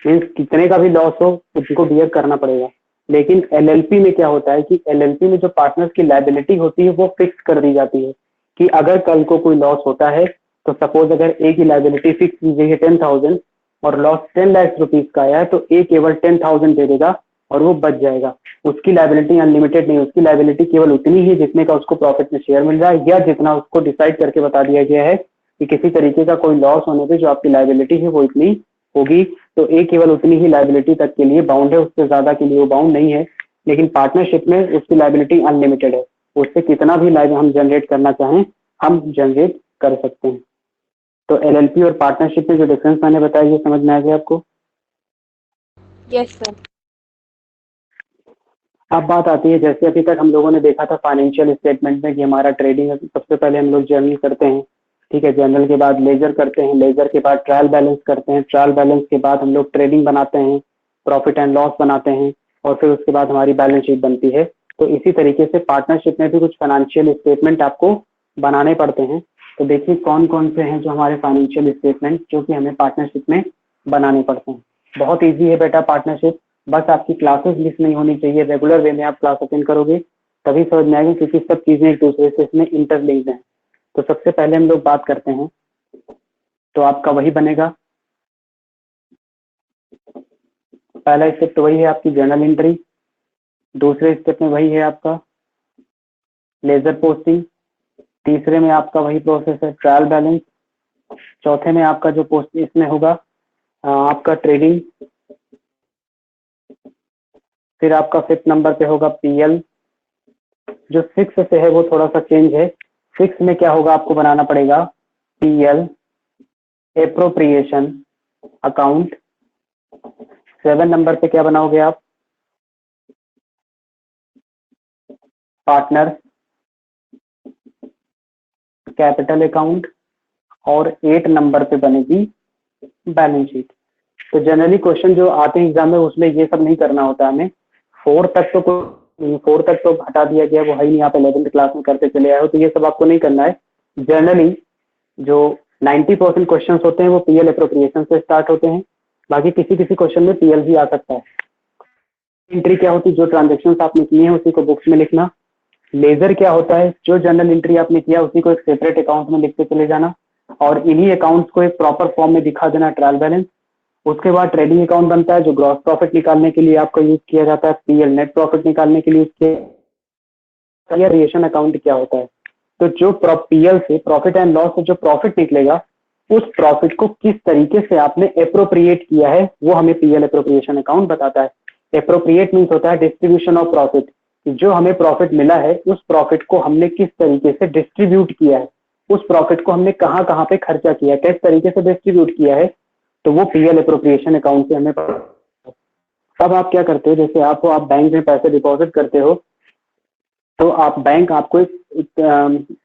Speaker 1: मीन्स कितने का भी लॉस हो उनको बियर करना पड़ेगा। लेकिन एलएलपी में क्या होता है कि एलएलपी में जो पार्टनर्स की लायबिलिटी होती है वो फिक्स कर दी जाती है कि अगर कल को कोई लॉस होता है तो सपोज अगर ए की लायबिलिटी फिक्स की गई है 10,000 और लॉस 10 लाख रुपीज का आया है तो ए केवल 10,000 दे देगा और वो बच जाएगा। उसकी लायबिलिटी अनलिमिटेड नहीं, उसकी लायबिलिटी केवल उतनी ही जितने का उसको प्रॉफिट में शेयर मिल रहा है या जितना उसको डिसाइड करके बता दिया गया है कि किसी तरीके का कोई लॉस होने पे जो आपकी लायबिलिटी है वो इतनी होगी। तो ए केवल उतनी ही लायबिलिटी तक के लिए बाउंड है, उससे ज्यादा के लिए वो बाउंड नहीं है। लेकिन पार्टनरशिप में उसकी लायबिलिटी अनलिमिटेड है, उससे कितना भी लाइव हम जनरेट करना चाहें हम जनरेट कर सकते हैं। तो एलएलपी और पार्टनरशिप में जो डिफरेंस मैंने बताया ये समझ में आ गया आपको?
Speaker 2: Yes sir.
Speaker 1: अब बात आती है जैसे अभी तक हम लोगों ने देखा था फाइनेंशियल स्टेटमेंट में कि हमारा ट्रेडिंग सबसे पहले हम लोग जर्नल करते हैं, ठीक है, जर्नल के बाद लेजर करते हैं, लेजर के बाद ट्रायल बैलेंस करते हैं, ट्रायल बैलेंस के बाद हम लोग ट्रेडिंग बनाते हैं, प्रॉफिट एंड लॉस बनाते हैं और फिर उसके बाद हमारी बैलेंस शीट बनती है। तो इसी तरीके से पार्टनरशिप में भी कुछ फाइनेंशियल स्टेटमेंट आपको बनाने पड़ते हैं। तो देखिए कौन कौन से हैं जो हमारे फाइनेंशियल स्टेटमेंट जो कि हमें पार्टनरशिप में बनाने पड़ते हैं। बहुत इजी है बेटा पार्टनरशिप, बस आपकी क्लासेस मिस नहीं होनी चाहिए, रेगुलर वे में आप क्लास अटेंड करोगे तभी समझ में आएगा, क्योंकि सब चीजें एक दूसरे से इसमें इंटरलिंक्ड हैं। तो सबसे पहले हम लोग बात करते हैं, तो आपका वही बनेगा, पहला स्टेप तो वही है आपकी जर्नल एंट्री, दूसरे स्टेप में वही है आपका लेजर पोस्टिंग, तीसरे में आपका वही प्रोसेस है ट्रायल बैलेंस, चौथे में आपका जो पोस्ट इसमें होगा आपका ट्रेडिंग, फिर आपका फिफ्थ नंबर पे होगा पीएल। जो सिक्स से है वो थोड़ा सा चेंज है, सिक्स में क्या होगा आपको बनाना पड़ेगा PL appropriation account. Seven number पे क्या बनाओगे आप पार्टनर कैपिटल अकाउंट, और 8 नंबर पे बनेगी बैलेंस शीट। तो जनरली क्वेश्चन जो आते हैं एग्जाम में उसमें ये सब नहीं करना होता हमें, 4 तक तो 4 तक तो हटा दिया गया, वो है ही नहीं, आप 11th क्लास में करते चले आए हो, तो ये सब आपको नहीं करना है। जनरली जो 90% क्वेश्चन होते हैं वो पीएल अप्रोप्रिएशन से स्टार्ट होते हैं, बाकी किसी किसी क्वेश्चन में पीएल भी आ सकता है। एंट्री क्या होती है, जो ट्रांजेक्शन आपने किए हैं उसी को बुक्स में लिखना। लेजर क्या होता है, जो जनरल एंट्री आपने किया उसी को एक सेपरेट अकाउंट में लिखते चले जाना, और इन्हीं अकाउंट्स को एक प्रॉपर फॉर्म में दिखा देना ट्रायल बैलेंस। उसके बाद ट्रेडिंग अकाउंट बनता है जो ग्रॉस प्रॉफिट निकालने के लिए आपका यूज किया जाता है, पीएल नेट प्रॉफिट निकालने के लिए इसके रिएशन अकाउंट क्या होता है, तो जो पीएल से प्रॉफिट एंड लॉस से जो प्रॉफिट निकलेगा उस प्रॉफिट को किस तरीके से आपने अप्रोप्रिएट किया है वो हमें पीएल अप्रोप्रिएशन अकाउंट बताता है। अप्रोप्रिएट मीन्स होता है डिस्ट्रीब्यूशन ऑफ प्रॉफिट, जो हमें प्रॉफिट मिला है उस प्रॉफिट को हमने किस तरीके से डिस्ट्रीब्यूट किया है, उस प्रॉफिट को हमने कहाँ कहाँ पे खर्चा किया है, किस तरीके से डिस्ट्रीब्यूट किया है, तो वो पीएल अप्रोप्रिएशन अकाउंट से हमें पता। अब आप क्या करते हो, जैसे आप बैंक में पैसे डिपॉजिट करते हो तो आप बैंक आपको एक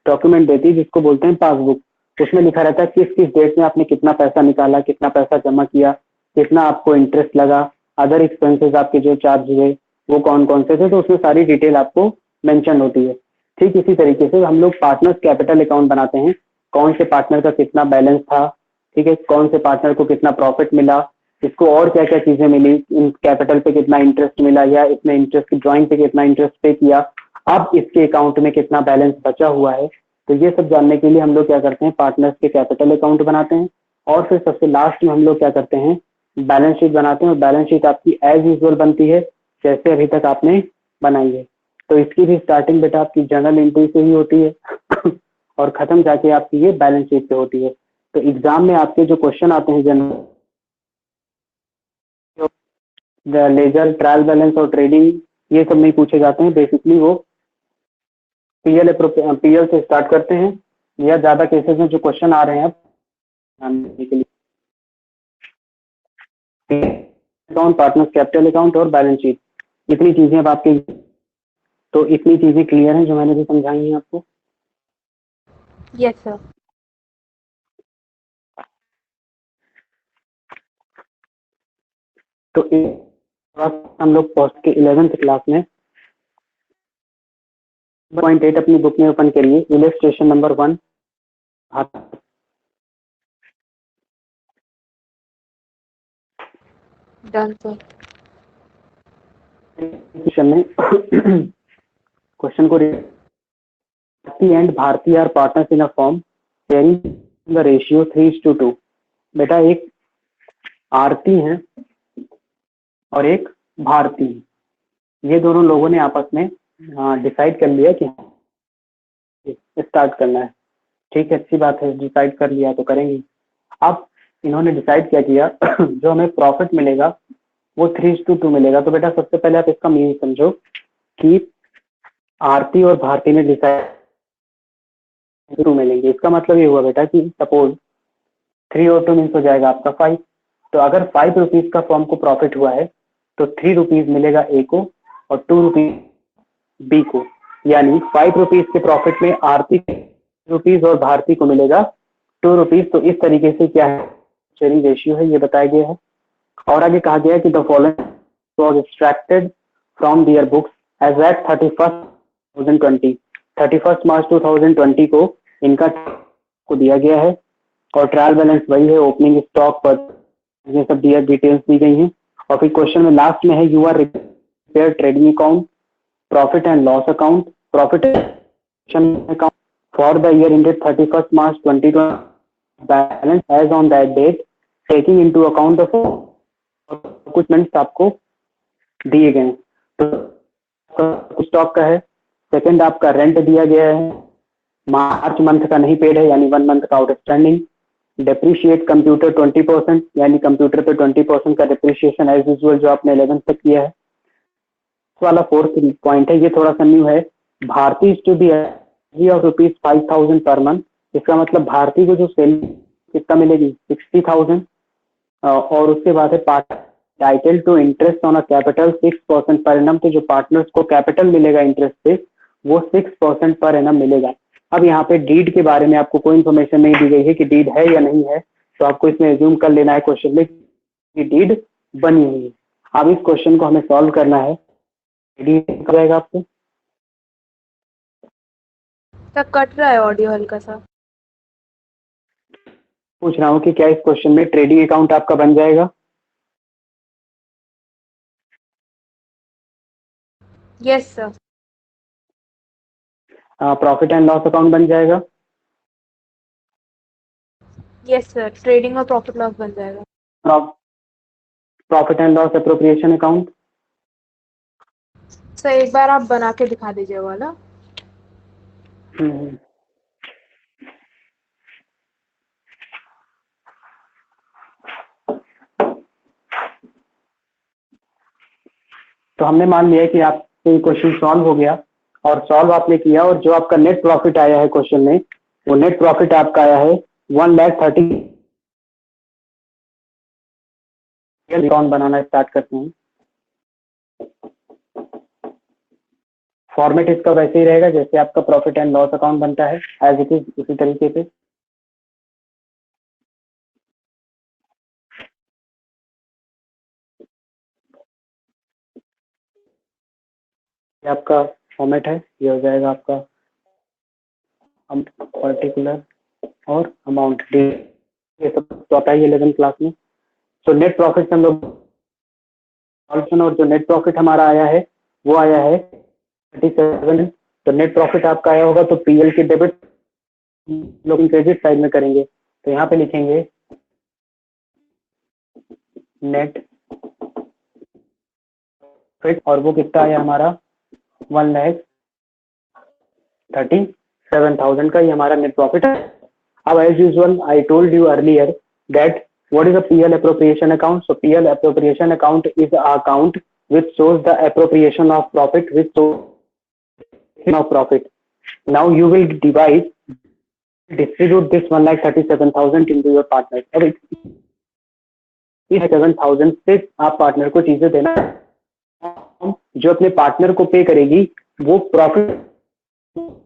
Speaker 1: डॉक्यूमेंट देती है जिसको बोलते हैं पासबुक। उसमें लिखा रहता है किस किस डेट में आपने कितना पैसा निकाला, कितना पैसा जमा किया, कितना आपको इंटरेस्ट लगा, अदर एक्सपेंसेस आपके जो चार्ज हुए वो कौन कौन से थे, तो उसमें सारी डिटेल आपको मेंशन होती है। ठीक इसी तरीके से हम लोग पार्टनर्स कैपिटल अकाउंट बनाते हैं, कौन से पार्टनर का कितना बैलेंस था, ठीक है, कौन से पार्टनर को कितना प्रॉफिट मिला, इसको और क्या क्या चीजें मिली, इन कैपिटल पे कितना इंटरेस्ट मिला, या इसमें इंटरेस्ट की ड्राइंग पे कितना इंटरेस्ट पे किया, अब इसके अकाउंट में कितना बैलेंस बचा हुआ है। तो ये सब जानने के लिए हम लोग क्या करते हैं पार्टनर्स के कैपिटल अकाउंट बनाते हैं, और फिर सबसे लास्ट में हम लोग क्या करते हैं बैलेंस शीट बनाते हैं, और बैलेंस शीट आपकी एज यूजुअल बनती है जैसे अभी तक आपने बनाई है। तो इसकी भी स्टार्टिंग बेटा आपकी जर्नल एंट्री से ही होती है और खत्म जाके आपकी ये बैलेंस शीट पे होती है। तो एग्जाम में आपके जो क्वेश्चन आते हैं जनरल लेजर ट्रायल बैलेंस और ट्रेडिंग ये सब नहीं पूछे जाते हैं, बेसिकली वो पीएल से स्टार्ट करते हैं, या ज्यादा केसेस में जो क्वेश्चन आ रहे हैं जानने के लिए अकाउंट, पार्टनर्स कैपिटल अकाउंट और बैलेंस शीट, इतनी चीजें अब आपके, तो इतनी चीजें क्लियर हैं जो मैंने भी समझाई हैं आपको।
Speaker 2: Yes sir.
Speaker 1: तो हम लोग पोस्ट के 11th क्लास में 1.8 अपनी बुक में ओपन करिए, illustration number 1।
Speaker 2: Done sir.
Speaker 1: Question में क्वेश्चन को Bharti and Bharti are partners in a firm sharing the ratio 3:2। बेटा एक आरती है और एक भारती है, ये दोनों लोगों ने आपस में डिसाइड कर लिया कि स्टार्ट करना है। ठीक है, अच्छी बात है, डिसाइड कर लिया तो करेंगे। अब इन्होंने डिसाइड क्या किया जो हमें प्रॉफिट मिलेगा वो 3:2 मिलेगा। तो बेटा सबसे पहले आप इसका मीन समझो कि आरती और भारती ने डिसाइड 2 मिलेंगे, इसका मतलब ये हुआ बेटा कि सपोज 3 और 2 मीन्स हो जाएगा आपका 5। तो अगर 5 रुपीज का फॉर्म को प्रॉफिट हुआ है तो 3 रुपीज मिलेगा ए को और 2 रुपीज बी को, यानी 5 रुपीज के प्रॉफिट में आरती रुपीज और भारती को मिलेगा 2 रुपीज। तो इस तरीके से क्या है शेयरिंग रेशियो है ये बताया गया है। और आगे कहा गया है कि the following was extracted from their books as at 31 March 2020 को इनका को दिया गया है, और ट्रायल बैलेंस वही है ओपनिंग स्टॉक पर ये सब दिया डिटेल्स दी गई हैं। और फिर क्वेश्चन में लास्ट में है, you are repair trading account, profit and loss account, profit account for the year ended 31st March 2020 balance as on that date taking into account of कुछ मिनट्स आपको दिए गए हैं। तो स्टॉक का है, सेकंड आपका रेंट दिया गया है, मार्च मंथ का नहीं पेड है यानी 1 मंथ का आउटस्टैंडिंग, डेप्रिशिएट कंप्यूटर 20% यानी कंप्यूटर पे 20% का डेप्रिशिएशन एज यूजुअल जो आपने 11 तक किया है। वाला फोर्थ पॉइंट है, ये थोड़ा सा न्यू है, भारतीय to be of ₹5,000 per month. इसका मतलब भारतीय को जो सैलरी कितना मिलेगी 60,000, और उसके बाद है title to interest on a capital 6% per annum. तो जो पार्टनर्स को कैपिटल मिलेगा इंटरेस्ट पे वो 6% पर एनम मिलेगा। अब यहाँ पे डीड के बारे में आपको कोई इन्फॉर्मेशन नहीं दी गई है कि डीड है या नहीं है, तो आपको इसमें एज्यूम कर लेना है क्वेश्चन में कि डीड बनी हुई है। अब इस क्वेश्चन को हमें सॉल्व करना है, डीड रहेगा आपको।
Speaker 2: सर कट रहा है ऑडियो हल्का सा।
Speaker 1: पूछ रहा हूँ कि क्या इस क्वेश्चन में ट्रेडिंग अकाउंट आपका बन जाएगा?
Speaker 2: Yes sir.
Speaker 1: Profit and loss account बन जाएगा?
Speaker 2: यस सर, ट्रेडिंग और प्रॉफिट लॉस बन जाएगा।
Speaker 1: Profit and loss appropriation account?
Speaker 2: Sir एक बार आप बना के दिखा दीजिए वाला।
Speaker 1: तो हमने मान लिया कि आपसे क्वेश्चन सॉल्व हो गया, और सॉल्व आपने किया, और जो आपका नेट प्रॉफिट आया है क्वेश्चन में, वो नेट प्रॉफिट आपका आया है 1,30,000। अकाउंट बनाना स्टार्ट करते हैं। फॉर्मेट इसका वैसे ही रहेगा जैसे आपका प्रॉफिट एंड लॉस अकाउंट बनता है, एज इट इज उसी तरीके से। ये आपका फॉर्मेट है, ये हो जाएगा आपका पर्टिकुलर और अमाउंट, ये सब तो आता है 11 क्लास में। तो नेट प्रॉफिट हम लोग, और जो नेट प्रॉफिट हमारा आया है वो आया है 37। तो नेट प्रॉफिट आपका आया होगा तो पीएल की डेबिट लोग क्रेडिट साइड में करेंगे, तो यहाँ पे लिखेंगे नेट प्रॉफिट, और वो कितना आया हमारा 1,37,000 का, ये हमारा नेट प्रॉफिट है। अब as usual I told you earlier that what is a PL appropriation account? So PL appropriation account is an account which shows the appropriation of profit, which shows of profit. Now you will distribute this 1,37,000 into your partners. अब इस 7,000 से आप पार्टनर को चीजें देना, जो अपने पार्टनर को पे करेगी वो प्रॉफिट,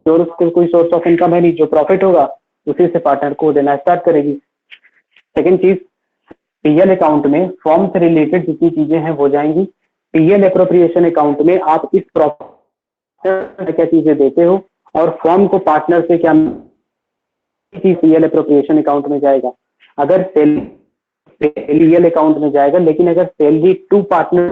Speaker 1: और उसको कोई सोर्स ऑफ इनकम है नहीं, जो प्रॉफिट होगा उसी से पार्टनर को देना स्टार्ट करेगी। सेकेंड चीज, पीएल अकाउंट में फॉर्म से रिलेटेड जितनी चीजें हैं हो जाएंगी। पीएल एप्रोप्रिएशन अकाउंट में आप इस प्रॉफिट क्या चीजें देते हो, और फॉर्म को पार्टनर से क्या चीज पीएल एप्रोप्रिएशन अकाउंट में जाएगा। अगर पीएल अकाउंट में जाएगा, लेकिन अगर salary to partner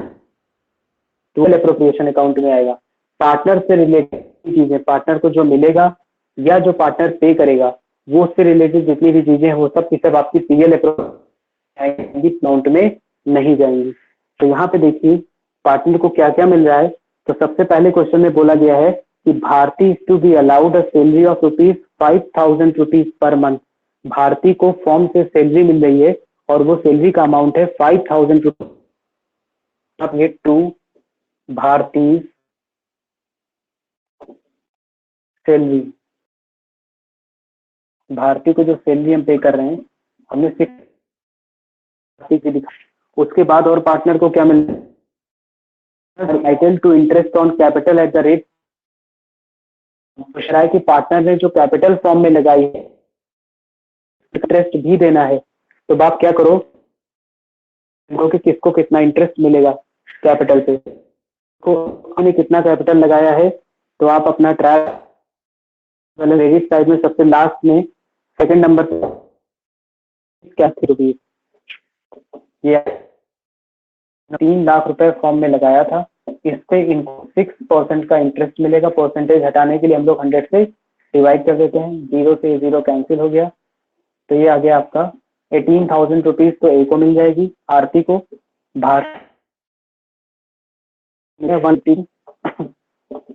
Speaker 1: PL appropriation account में आएगा। पार्टनर से रिलेटेड चीजें, पार्टनर को जो मिलेगा या जो पार्टनर पे करेगा, वो उससे रिलेटेड जितनी भी चीजें हैं वो सब की सब आपकी पीएल अकाउंट में नहीं जाएंगी। तो यहाँ पे देखिए पार्टनर को क्या क्या मिल रहा है। तो सबसे पहले क्वेश्चन में बोला गया है कि Bharti to be allowed a salary of ₹5,000 per month. Bharti को फॉर्म से सैलरी मिल रही है और वो सैलरी का अमाउंट है ₹5,000। अब ये टू भारती सैलरी, भारती को जो सैलरी हम पे कर रहे हैं हमने सिर्फ दिखा। उसके बाद और पार्टनर को क्या मिल, title to interest on capital at the rate, पूछ रहा है कि पार्टनर ने जो कैपिटल फॉर्म में लगाई है इंटरेस्ट भी देना है। तो आप क्या करो कि किसको कितना इंटरेस्ट मिलेगा कैपिटल पे, को कितना कैपिटल लगाया है, तो आप अपना ट्रैक क्रेडिट साइड में सबसे लास्ट में सेकंड नंबर क्या ₹30। ये 3 लाख रुपए फॉर्म में लगाया था, इस पे इनको 6% का इंटरेस्ट मिलेगा। परसेंटेज हटाने के लिए हम लोग 100 से डिवाइड कर देते हैं, 0 से 0 कैंसिल हो गया, तो ये आ गया आपका 18,000 रुपीज तो ए को मिल जाएगी, आरती को बाहर 1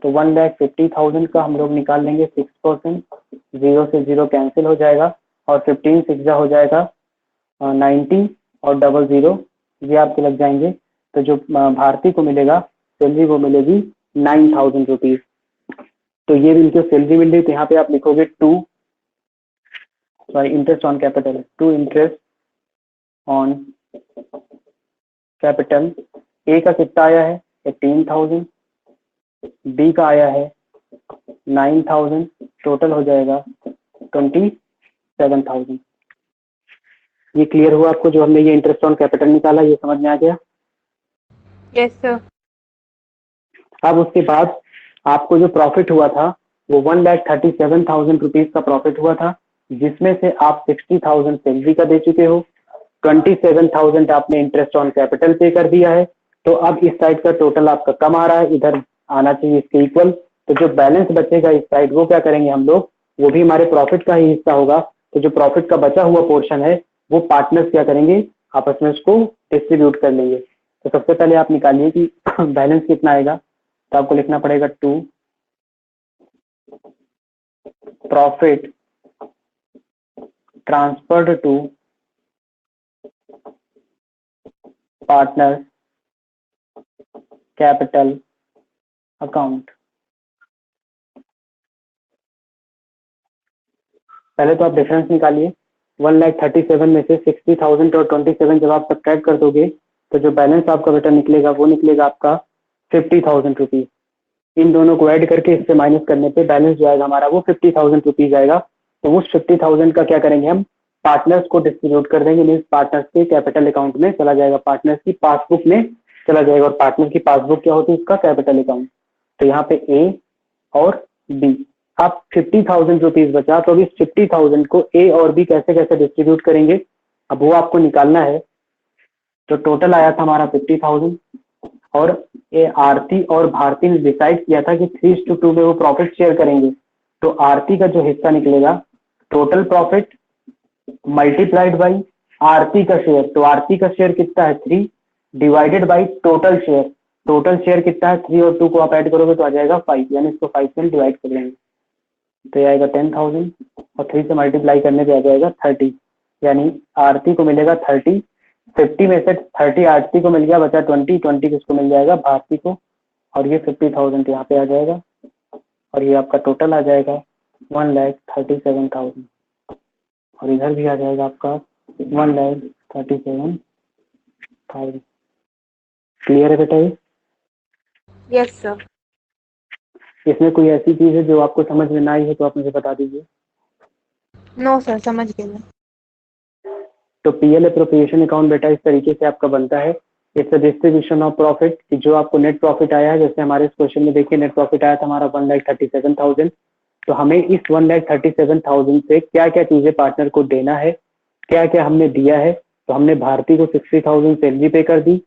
Speaker 1: तो 1,50,000 का हम लोग निकाल लेंगे 6%, 0 से 0 कैंसिल हो जाएगा और 15 6 हो जाएगा 90 और 00 ये आपके लग जाएंगे। तो जो भारती को मिलेगा सैलरी वो मिलेगी 9,000 रुपीज। तो ये भी इनको सैलरी मिल रही, तो यहाँ पे आप लिखोगे interest on capital, to interest on capital. A का कितना आया है 18,000, बी का आया है 9,000, टोटल हो जाएगा 27,000। ये क्लियर हुआ आपको जो हमने ये इंटरेस्ट ऑन कैपिटल निकाला, ये समझ में आ गया?
Speaker 2: Yes sir.
Speaker 1: अब उसके बाद आपको जो प्रॉफिट हुआ था वो 1,37,000 रुपीज का प्रॉफिट हुआ था, जिसमें से आप 60,000 सैलरी का दे चुके हो, 27,000 आपने इंटरेस्ट ऑन कैपिटल पे कर दिया है। तो अब इस साइड का टोटल आपका कम आ रहा है, इधर आना चाहिए इसके इक्वल। तो जो बैलेंस बचेगा इस साइड वो क्या करेंगे हम लोग, वो भी हमारे प्रॉफिट का ही हिस्सा होगा। तो जो प्रॉफिट का बचा हुआ पोर्शन है वो पार्टनर्स क्या करेंगे, आपस में उसको डिस्ट्रीब्यूट कर लेंगे। तो सबसे पहले आप निकालिए कि बैलेंस कितना आएगा। तो आपको लिखना पड़ेगा 2 profit transferred to partner capital account. पहले तो आप डिफरेंस निकालिए, 1,37,000 में से 60,000 और 27 जब आप सब्ट्रैक्ट कर दोगे तो जो बैलेंस आपका बेटा निकलेगा वो निकलेगा आपका 50,000 रुपीज। इन दोनों को ऐड करके इससे माइनस करने पे बैलेंस जो आएगा हमारा वो 50,000 रुपीज आएगा। तो उस 50,000 का क्या करेंगे हम, पार्टनर्स को डिस्ट्रीब्यूट कर देंगे, मीन्स पार्टनर्स के कैपिटल अकाउंट में चला जाएगा, पार्टनर्स की पासबुक में चला जाएगा। और पार्टनर की पासबुक क्या होती है, उसका कैपिटल अकाउंट। तो यहाँ पे ए और बी, आप 50,000 रुपीज बचा, तो अभी 50,000 को ए और बी कैसे कैसे डिस्ट्रीब्यूट करेंगे अब वो आपको निकालना है। तो टोटल आया था हमारा 50,000 और ये आरती और भारती ने डिसाइड किया था कि 3:2 में वो प्रॉफिट शेयर करेंगे। तो आरती का जो हिस्सा निकलेगा टोटल प्रॉफिट मल्टीप्लाइड बाई आरती का शेयर। तो आरती का शेयर कितना है 3 divided by total share. Total share कितना है 3 और 2 को आप ऐड करोगे तो आ जाएगा 5, यानी इसको 5 से डिवाइड कर लेंगे तो ये आएगा 10,000 और 3 से मल्टीप्लाई करने पे आ जाएगा 30, यानी आरती को मिलेगा 30। 50 में से 30 आरती को मिल गया, बचा 20 किसको मिल जाएगा, भारती को। और ये 50,000 यहाँ पे आ जाएगा और ये आपका टोटल आ जाएगा 1,37,000 और इधर भी आ जाएगा आपका 1,37,000। क्लियर है बेटा ये?
Speaker 2: Yes sir.
Speaker 1: इसमें कोई ऐसी चीज है जो आपको समझ में ना आई है तो आप मुझे बता दीजिए।
Speaker 2: नो सर, समझ गए मैं।
Speaker 1: तो पीएल अप्रोप्रिएशन अकाउंट बेटा इस तरीके से आपका बनता है। It's a distribution of profit, कि जो आपको नेट प्रॉफिट आया है, जैसे हमारे इस क्वेश्चन में देखिए नेट प्रॉफिट आया था हमारा 1,37,000। तो हमें इस 1,37,000 से क्या क्या चीजें पार्टनर को देना है, क्या क्या हमने दिया है। तो हमने भारती को 60,000 सैलरी पे कर दी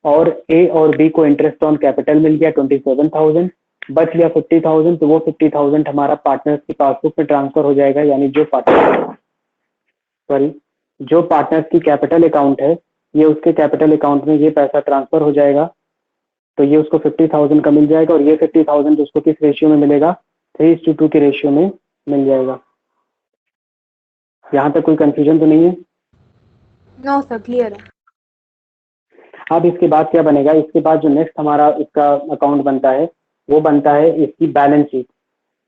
Speaker 1: और ए और बी को इंटरेस्ट ऑन कैपिटल मिल गया 27,000, बच गया 50,000। तो वो 50,000 हमारा पार्टनर्स की पासबुक में ट्रांसफर हो जाएगा, यानी जो पार्टनर्स की कैपिटल अकाउंट है ये उसके कैपिटल अकाउंट में ये पैसा ट्रांसफर हो जाएगा। तो ये उसको 50,000 का मिल जाएगा और ये 50,000 उसको किस रेशियो में मिलेगा, 3:2 के रेशियो में मिल जाएगा। यहाँ तक कोई कंफ्यूजन तो नहीं है?
Speaker 2: नो सर, क्लियर है।
Speaker 1: अब इसके बाद क्या बनेगा, इसके बाद जो नेक्स्ट हमारा इसका अकाउंट बनता है वो बनता है इसकी बैलेंस शीट।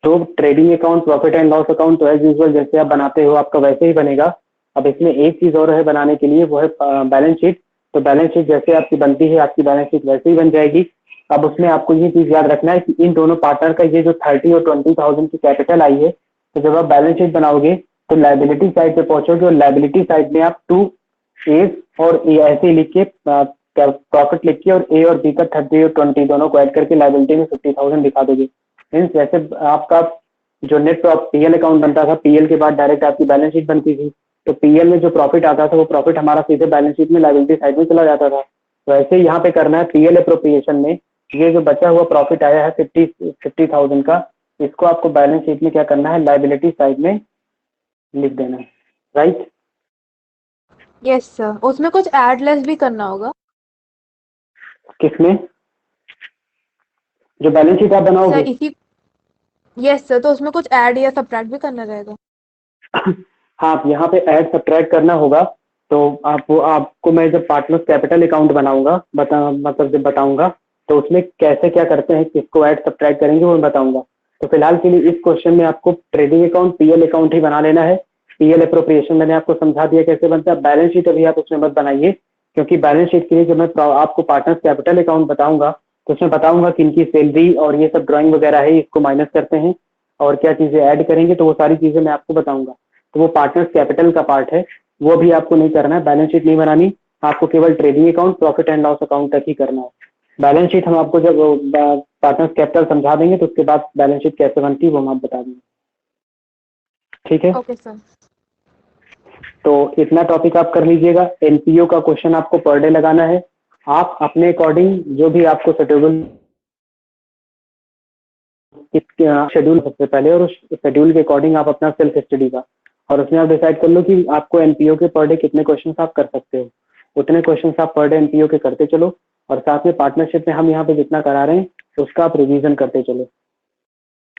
Speaker 1: तो trading account, profit and loss account तो एज यूजुअल जैसे आप बनाते हो आपका वैसे ही बनेगा। अब इसमें एक चीज और है बनाने के लिए, वो है बैलेंस शीट। तो बैलेंस शीट जैसे आपकी बनती है आपकी बैलेंस शीट वैसे ही बन जाएगी। अब उसमें आपको ये चीज याद रखना है कि इन दोनों पार्टनर का ये जो 30 और 20,000 की कैपिटल आई है, तो जब आप बैलेंस शीट बनाओगे तो लाइबिलिटी साइड पे पहुंचोगे और लाइबिलिटी साइड में आप 2 ए और ए ऐसे लिख के प्रॉफिट लिख के और ए और बी का 30 और 20 दोनों को ऐड करके लाइबिलिटी में 50,000 दिखा दोगे। मीन्स जैसे आपका जो नेट पीएल अकाउंट बनता था, पीएल के बाद डायरेक्ट आपकी बैलेंस शीट बनती थी, तो पीएल में जो प्रॉफिट आता था वो प्रॉफिट हमारा सीधे बैलेंस शीट में लायबिलिटी साइड में चला जाता था। तो ऐसे ही यहाँ पे करना है पीएल अप्रोप्रिएशन में, ये जो बचा हुआ प्रॉफिट आया है 50,000 का, इसको आपको बैलेंस शीट में क्या करना है, लायबिलिटी साइड में लिख देना है, राइट।
Speaker 2: यस सर, उसमें कुछ ऐड लेस भी करना होगा
Speaker 1: किसमें, जो बैलेंस शीट आप बनाओगे?
Speaker 2: सर इसी। यस सर, तो उसमें कुछ ऐड या सब्ट्रैक्ट भी करना रहेगा।
Speaker 1: हाँ, आप यहाँ पे ऐड सब्ट्रैक्ट करना होगा। तो आपको मैं जब पार्टनर्स कैपिटल अकाउंट बनाऊंगा मतलब जब बताऊंगा तो उसमें कैसे क्या करते हैं, किसको ऐड सब्ट्रैक्ट करेंगे वो मैं बताऊंगा। तो फिलहाल के लिए इस क्वेश्चन में आपको ट्रेडिंग अकाउंट पीएल अकाउंट ही बना लेना है। पीएल अप्रोप्रिएशन मैंने आपको समझा दिया कैसे बनता है। बैलेंस शीट अभी आप उसमें मत बनाइए, क्योंकि बैलेंस शीट के लिए जब मैं आपको पार्टनर्स कैपिटल अकाउंट बताऊंगा तो उसमें बताऊंगा कि इनकी सैलरी और ये सब ड्राइंग वगैरह है, इसको माइनस करते हैं और क्या चीजें ऐड करेंगे, तो वो सारी चीजें मैं आपको बताऊंगा। तो वो पार्टनर्स कैपिटल का पार्ट है, वो भी आपको नहीं करना है, बैलेंस शीट नहीं बनानी, आपको केवल trading account profit and loss account तक ही करना है। बैलेंस शीट हम आपको जब पार्टनर्स कैपिटल समझा देंगे तो उसके बाद बैलेंस शीट कैसे बनती है वो हम आप बता देंगे, ठीक है।
Speaker 2: Okay sir.
Speaker 1: तो इतना टॉपिक आप कर लीजिएगा। एनपीओ का क्वेश्चन आपको पर डे लगाना है, आप अपने अकॉर्डिंग जो भी आपको सुटेबल शेड्यूल सबसे पहले, और उस शेड्यूल के अकॉर्डिंग आप अपना सेल्फ स्टडी का, और उसमें आप डिसाइड कर लो कि आपको एनपीओ के पर डे कितने क्वेश्चन आप कर सकते हो, उतने क्वेश्चन आप पर डे एनपीओ के करते चलो। और साथ में पार्टनरशिप में हम यहाँ पे जितना करा रहे हैं उसका आप रिवीजन करते चलो,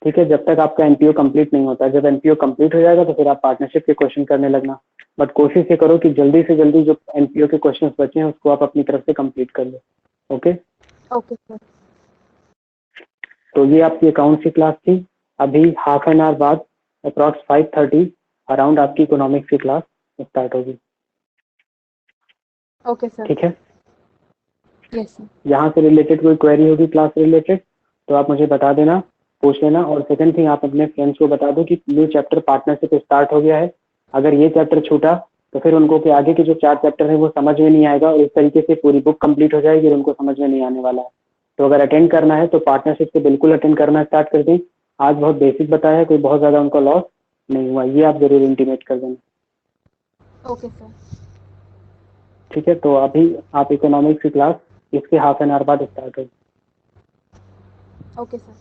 Speaker 1: ठीक है, जब तक आपका एनपीओ कंप्लीट नहीं होता। जब एनपीओ कंप्लीट हो जाएगा तो फिर आप पार्टनरशिप के क्वेश्चन करने लगना। बट कोशिश ये करो कि जल्दी से जल्दी जो एनपीओ के क्वेश्चन बचे हैं उसको आप अपनी तरफ से कंप्लीट कर लो, ओके।
Speaker 2: Okay sir.
Speaker 1: तो ये आपकी अकाउंट की क्लास थी। अभी हाफ एन आवर बाद अप्रॉक्स 5:30 अराउंड आपकी इकोनॉमिक्स की क्लास स्टार्ट होगी,
Speaker 2: ओके सर।
Speaker 1: ठीक है।
Speaker 2: Yes sir.
Speaker 1: यहाँ से रिलेटेड कोई क्वेरी होगी क्लास से रिलेटेड तो आप मुझे बता देना, पूछ लेना। और सेकंड थिंग, आप अपने फ्रेंड्स को बता दो कि न्यू चैप्टर पार्टनरशिप स्टार्ट हो गया है। अगर ये चैप्टर छूटा तो फिर उनको के आगे के जो 4 चैप्टर है वो समझ में नहीं आएगा, और इस तरीके से पूरी बुक कंप्लीट हो जाएगी और उनको समझ में नहीं आने वाला है। तो अगर अटेंड करना है तो पार्टनरशिप से बिल्कुल अटेंड करना स्टार्ट कर दें। आज बहुत बेसिक बताया है, कोई बहुत ज़्यादा उनको लॉस नहीं हुआ, ये आप जरूर इंटीमेट कर देना,
Speaker 2: ओके सर।
Speaker 1: ठीक है। तो अभी आप इकोनॉमिक्स की क्लास इसके हाफ एन आवर बाद स्टार्ट होगी।
Speaker 2: Okay sir.